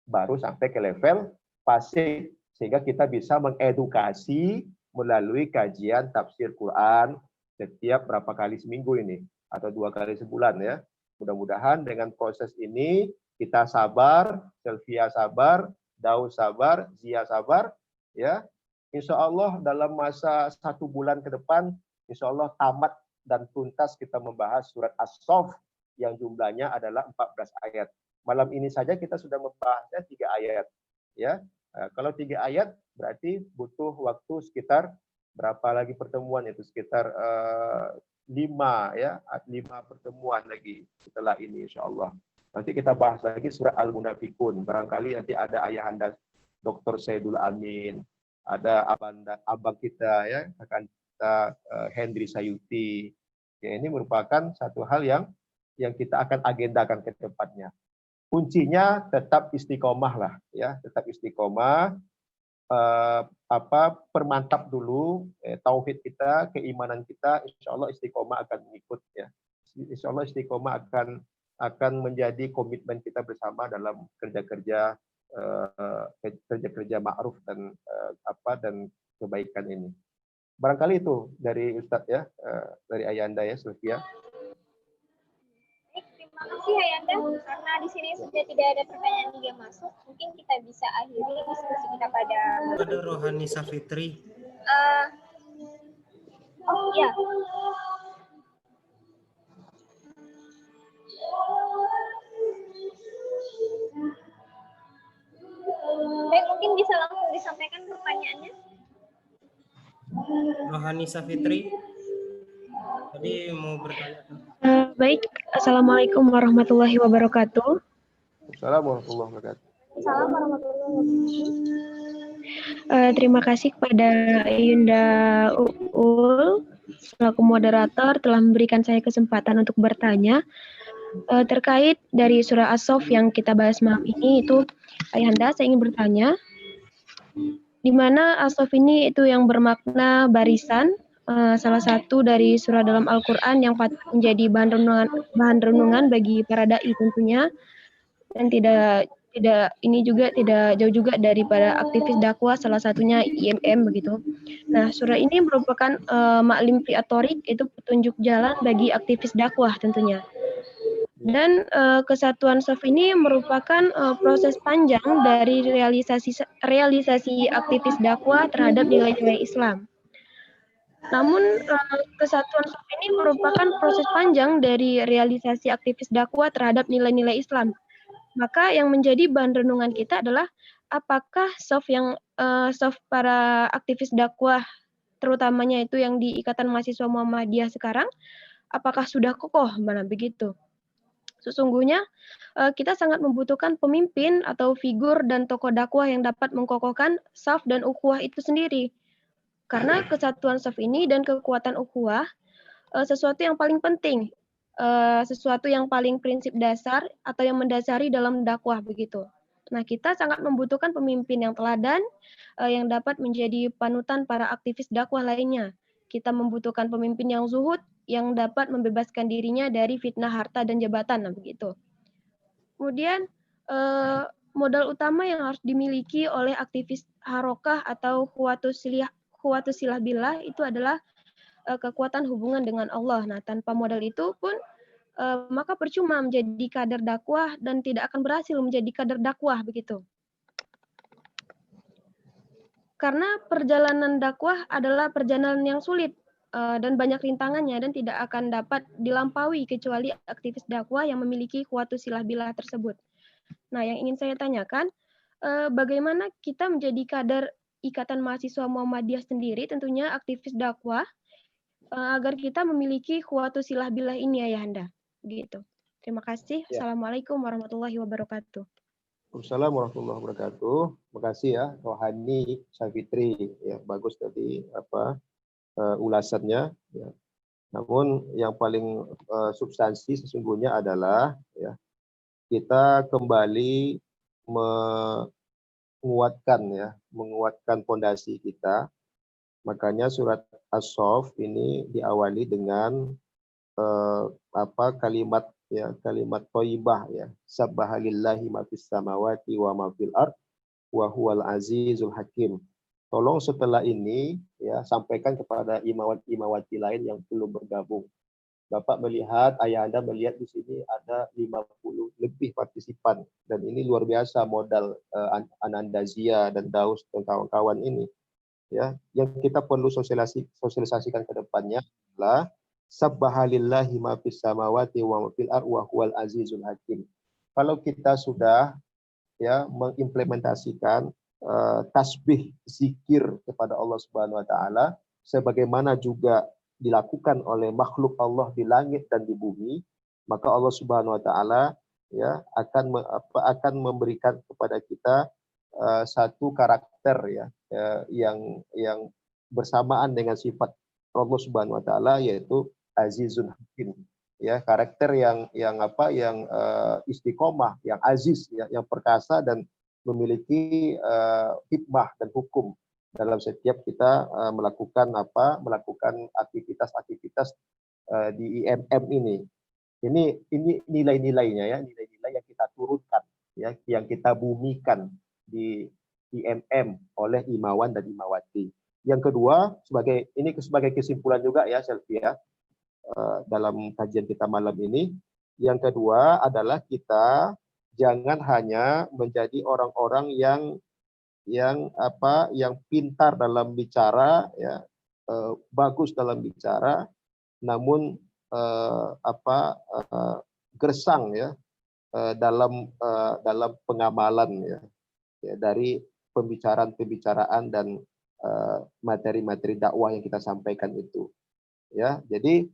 baru sampai ke level fasih, sehingga kita bisa mengedukasi melalui kajian tafsir Quran setiap berapa kali seminggu ini atau 2 kali sebulan, ya. Mudah-mudahan dengan proses ini kita sabar, Selvia sabar, Daud sabar, Zia sabar, ya. Insya Allah dalam masa 1 bulan ke depan, insya Allah tamat dan tuntas kita membahas surat As-Saff yang jumlahnya adalah 14 ayat. Malam ini saja kita sudah membahasnya 3 ayat, ya. Nah, kalau 3 ayat berarti butuh waktu sekitar berapa lagi pertemuan, itu sekitar 5 pertemuan lagi setelah ini insya Allah. Nanti kita bahas lagi surat Al-Munafikun. Barangkali nanti ada ayahanda Dr. Saidul Amin, ada abang kita, ya, akan kita Hendri Sayuti. Ya, ini merupakan satu hal yang kita akan agendakan ke depannya. Kuncinya tetap istiqomah lah, ya, tetap istiqomah. Permantap dulu tauhid kita, keimanan kita, insya Allah istiqomah akan mengikut, ya. Insya Allah istiqomah akan menjadi komitmen kita bersama dalam kerja-kerja ma'ruf dan dan kebaikan ini. Barangkali itu dari Ustadz, ya, dari Ayanda, ya, Sylvia. Terima kasih Ayanda, karena di sini sudah tidak ada pertanyaan yang masuk, mungkin kita bisa akhiri diskusi kita pada Ada Rohani Safitri. Oh ya. Baik, mungkin bisa langsung disampaikan pertanyaannya. Rohani Safitri tadi mau bertanya. Baik, Assalamualaikum warahmatullahi wabarakatuh. Assalamualaikum warahmatullahi wabarakatuh. Assalamualaikum warahmatullahi wabarakatuh. Terima kasih kepada Yunda Uul selaku moderator telah memberikan saya kesempatan untuk bertanya terkait dari surah As-Saff yang kita bahas malam ini. Itu Ayahanda, saya ingin bertanya, di mana As-Saff ini itu yang bermakna barisan, salah satu dari surah dalam Al-Quran yang patut menjadi bahan renungan bagi para dai tentunya, dan tidak ini juga tidak jauh juga daripada aktivis dakwah, salah satunya IMM begitu. Nah, surah ini merupakan maklim fiatorik, itu petunjuk jalan bagi aktivis dakwah tentunya. Dan kesatuan Saff ini merupakan proses panjang dari realisasi aktivis dakwah terhadap nilai-nilai Islam. Namun kesatuan Saff ini merupakan proses panjang dari realisasi aktivis dakwah terhadap nilai-nilai Islam. Maka yang menjadi bahan renungan kita adalah apakah Saff para aktivis dakwah, terutamanya itu yang di Ikatan Mahasiswa Muhammadiyah sekarang, apakah sudah kokoh, mana begitu? Sesungguhnya kita sangat membutuhkan pemimpin atau figur dan tokoh dakwah yang dapat mengkokohkan Saff dan ukhuwah itu sendiri. Karena kesatuan Saff ini dan kekuatan ukhuwah sesuatu yang paling penting, sesuatu yang paling prinsip dasar atau yang mendasari dalam dakwah begitu. Nah, kita sangat membutuhkan pemimpin yang teladan yang dapat menjadi panutan para aktivis dakwah lainnya. Kita membutuhkan pemimpin yang zuhud, yang dapat membebaskan dirinya dari fitnah harta dan jabatan, nah begitu. Kemudian modal utama yang harus dimiliki oleh aktivis harokah atau khuwatus silah billah itu adalah kekuatan hubungan dengan Allah. Nah, tanpa modal itu pun maka percuma menjadi kader dakwah dan tidak akan berhasil menjadi kader dakwah begitu. Karena perjalanan dakwah adalah perjalanan yang sulit dan banyak rintangannya dan tidak akan dapat dilampaui kecuali aktivis dakwah yang memiliki khuwatus silah billah tersebut. Nah, yang ingin saya tanyakan, bagaimana kita menjadi kader Ikatan Mahasiswa Muhammadiyah sendiri, tentunya aktivis dakwah, agar kita memiliki khuwatus silah billah ini, Ayahanda. Gitu. Terima kasih. Ya. Assalamualaikum warahmatullahi wabarakatuh. Assalamualaikum warahmatullahi wabarakatuh. Terima kasih, ya, Rohani Safitri, ya, bagus tadi ulasannya, ya. Namun yang paling substansi sesungguhnya adalah, ya, kita kembali menguatkan fondasi kita Makanya surat As-Saff ini diawali dengan kalimat kalimat thayyibah ya. Sabbahalillahi ma fis samawati wa ma fil ard wa huwal azizul hakim. Tolong setelah ini ya sampaikan kepada imawati lain yang belum bergabung. Bapak melihat, ayah Anda melihat di sini ada 50 lebih partisipan dan ini luar biasa modal Ananda Zia dan Daus dan kawan-kawan ini. Ya, yang kita perlu sosialisasikan ke depannya adalah sabbahalillahi ma fis samawati wa ma fil ard wa huwal azizul hakim. Kalau kita sudah ya mengimplementasikan tasbih zikir kepada Allah Subhanahu wa taala sebagaimana juga dilakukan oleh makhluk Allah di langit dan di bumi, maka Allah Subhanahu wa taala ya akan memberikan kepada kita satu karakter ya yang bersamaan dengan sifat Allah Subhanahu wa taala yaitu Azizun Hakim. Ya, karakter yang istiqomah, yang aziz, ya, yang perkasa dan memiliki hikmah dan hukum dalam setiap kita melakukan aktivitas-aktivitas di IMM ini. Ini nilai-nilainya ya, nilai-nilai yang kita turunkan ya, yang kita bumikan di IMM oleh imawan dan imawati. Yang kedua, sebagai kesimpulan juga ya Selvia dalam kajian kita malam ini, yang kedua adalah kita jangan hanya menjadi orang-orang yang pintar dalam bicara ya, bagus dalam bicara, namun gersang ya dalam pengamalan ya dari pembicaraan dan materi-materi dakwah yang kita sampaikan itu ya. Jadi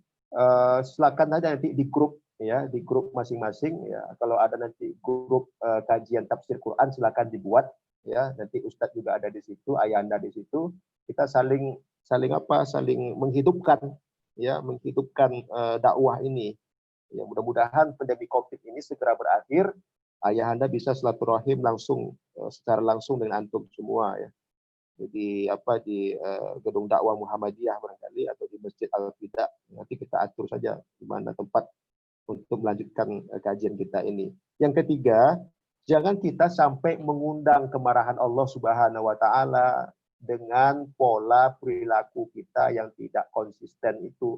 silakan aja nanti di grup ya, di grup masing-masing ya, kalau ada nanti grup kajian tafsir Quran silakan dibuat ya, nanti Ustadz juga ada di situ, ayah Anda di situ, kita saling menghidupkan ya, dakwah ini ya. Mudah-mudahan pandemi Covid ini segera berakhir, ayah Anda bisa silaturahim secara langsung dengan antum semua ya. Jadi di gedung dakwah Muhammadiyah barangkali atau di Masjid Al-Fida, nanti kita atur saja di mana tempat untuk melanjutkan kajian kita ini. Yang ketiga, jangan kita sampai mengundang kemarahan Allah Subhanahu wa taala dengan pola perilaku kita yang tidak konsisten itu.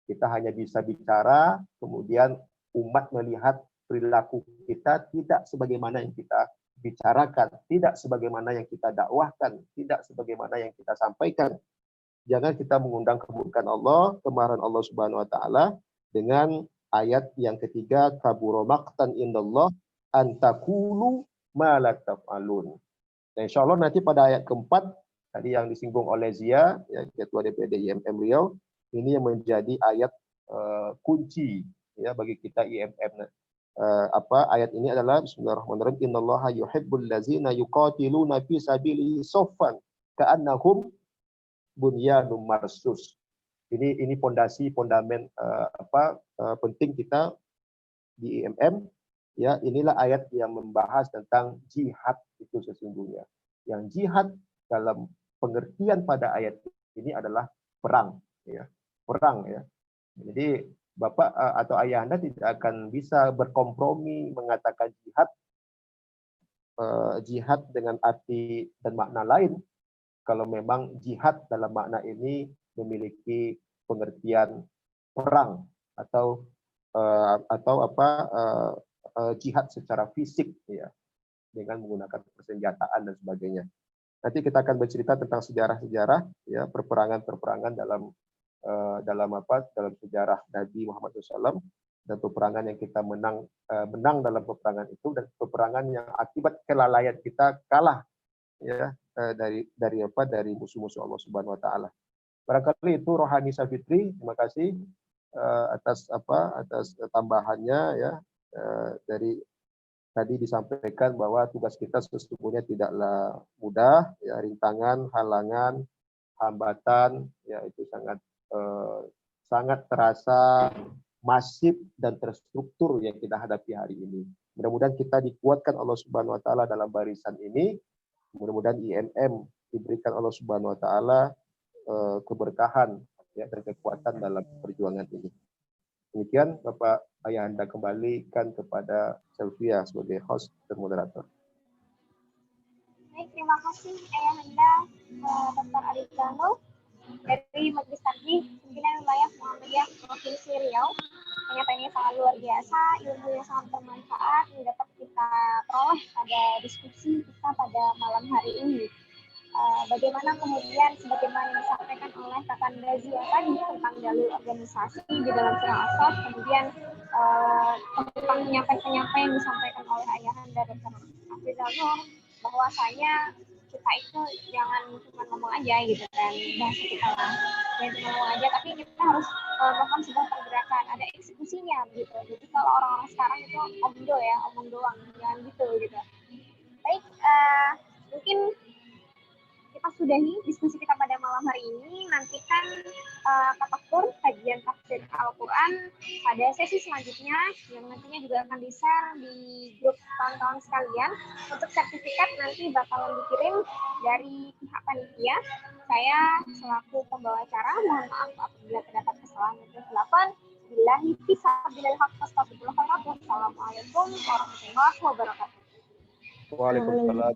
Kita hanya bisa bicara, kemudian umat melihat perilaku kita tidak sebagaimana yang kita bicarakan, tidak sebagaimana yang kita dakwahkan, tidak sebagaimana yang kita sampaikan. Jangan kita mengundang kemurkaan Allah, kemarahan Allah Subhanahu wa taala dengan ayat yang ketiga, kabura maqtan indallah an taqulu ma la taf'alun. Nah, insyaallah nanti pada ayat keempat tadi yang disinggung oleh Zia, ya, Ketua DPD IMM Riau, ini yang menjadi ayat kunci ya bagi kita IMM. Ayat ini adalah bismillahirrahmanirrahim, innallaha yuhibbul ladzina yuqatiluna fi sabilihi saffan ka'annahum bunyanun marsus. Ini fondamen penting kita di IMM ya. Inilah ayat yang membahas tentang jihad itu sesungguhnya. Yang jihad dalam pengertian pada ayat ini adalah perang ya. Perang ya. Jadi Bapak atau ayah Anda tidak akan bisa berkompromi mengatakan jihad dengan arti dan makna lain kalau memang jihad dalam makna ini memiliki pengertian perang atau jihad secara fisik ya, dengan menggunakan persenjataan dan sebagainya. Nanti kita akan bercerita tentang sejarah-sejarah ya, perperangan-perperangan dalam sejarah Nabi Muhammad SAW dan peperangan yang kita menang dalam peperangan itu, dan peperangan yang akibat kelalaian kita kalah ya dari musuh-musuh Allah Subhanahu wa taala. Barangkali itu Rohani Safitri, terima kasih atas tambahannya ya. Dari tadi disampaikan bahwa tugas kita sesungguhnya tidaklah mudah ya, rintangan, halangan, hambatan ya itu sangat terasa masif dan terstruktur yang kita hadapi hari ini. Mudah-mudahan kita dikuatkan Allah Subhanahu wa taala dalam barisan ini. Mudah-mudahan IMM diberikan Allah Subhanahu wa taala keberkahan ya, dan kekuatan dalam perjuangan ini. Demikian Bapak Ayahanda, kembalikan kepada Selvia sebagai host dan moderator. Baik, terima kasih Ayahanda Dr. Arizano dari Majelis Taklim Pimpinan Wilayah Muhammadiyah Provinsi Riau. Ternyata sangat luar biasa, ilmu yang sangat bermanfaat yang dapat kita peroleh pada diskusi kita pada malam hari ini. Bagaimana kemudian sebagaimana disampaikan oleh Kakak Nazia tadi tentang dalil organisasi di dalam surah As-Saff, kemudian tentang penyampaian yang disampaikan oleh Ayahanda Dr. Afrizal, bahwasanya kita itu jangan cuma ngomong aja gitu kan, bahasa kita lah, jangan cuma ngomong aja, tapi kita harus melakukan sebuah pergerakan, ada eksekusinya gitu. Jadi kalau orang-orang sekarang itu omdo ya, omong doang, jangan gitu gitu. Baik, mungkin kita sudahi diskusi kita pada malam hari ini. Nantikan tafakkur kajian tafsir Al-Quran pada sesi selanjutnya yang nantinya juga akan di-share di grup kawan-kawan sekalian. Untuk sertifikat nanti bakalan dikirim dari pihak panitia. Saya selaku pembawa acara mohon maaf apabila terdapat kesalahan dan kesilapan. Billahi fisabilil haq astagfirullah. Wassalamualaikum warahmatullahi wabarakatuh. Waalaikumsalam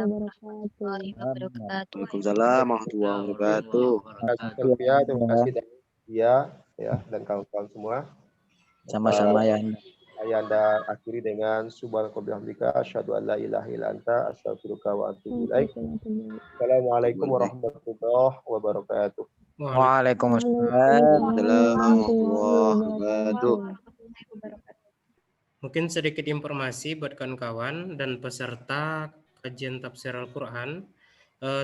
warahmatullahi wabarakatuh. Waalaikumsalam warahmatullahi wabarakatuh. Terima kasih Selvia, terima kasih Dia ya, dan kawan-kawan semua. Sama-sama ya. Ayahanda akhiri dengan subhanaka bihamdika asyhadu an la ilaha illa anta astaghfiruka wa atubu ilaik. Assalamualaikum warahmatullahi wabarakatuh. Waalaikumsalam warahmatullahi wabarakatuh. Mungkin sedikit informasi buat kawan-kawan dan peserta kajian tafsir Al-Quran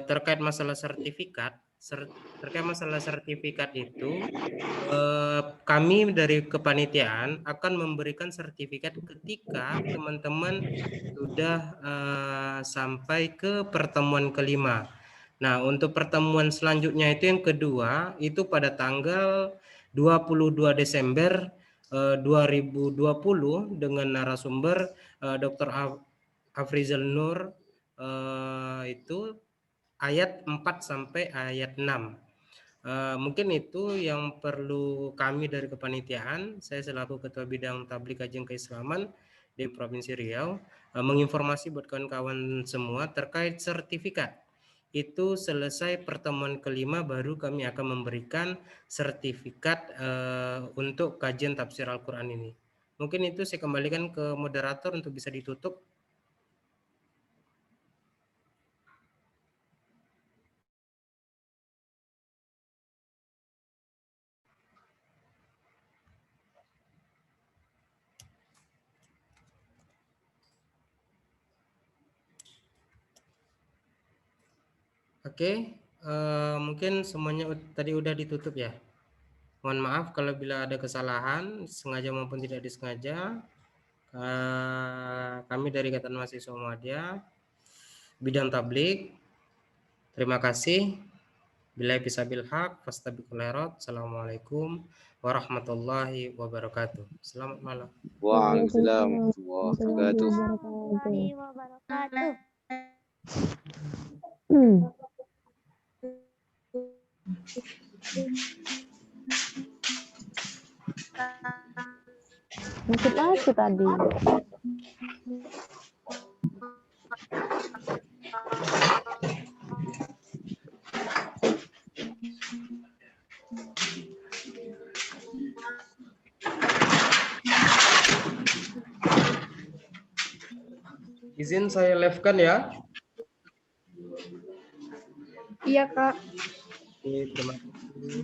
terkait masalah sertifikat. Terkait masalah sertifikat itu, kami dari kepanitiaan akan memberikan sertifikat ketika teman-teman sudah sampai ke pertemuan kelima. Nah, untuk pertemuan selanjutnya itu yang kedua, itu pada tanggal 22 Desember 2020 dengan narasumber Dr. Afrizal Nur, itu ayat 4 sampai ayat 6. Mungkin itu yang perlu kami dari kepanitiaan. Saya selaku Ketua Bidang Tabligh Kajian Keislaman di Provinsi Riau menginformasi buat kawan-kawan semua terkait sertifikat. Itu selesai pertemuan kelima baru kami akan memberikan sertifikat untuk kajian tafsir Al-Quran ini. Mungkin itu saya kembalikan ke moderator untuk bisa ditutup. Oke, mungkin semuanya tadi udah ditutup ya. Mohon maaf kalau bila ada kesalahan, sengaja maupun tidak disengaja. Kami dari Ikatan Mahasiswa Muhammadiyah Bidang Tabligh, terima kasih. Billahi bisabil haq, fastabiqul khairat. Assalamualaikum warahmatullahi wabarakatuh. Selamat malam. Waalaikumsalam warahmatullahi wabarakatuh. Masuk tadi. Izin saya live-kan ya. Iya, Kak. Terima kasih.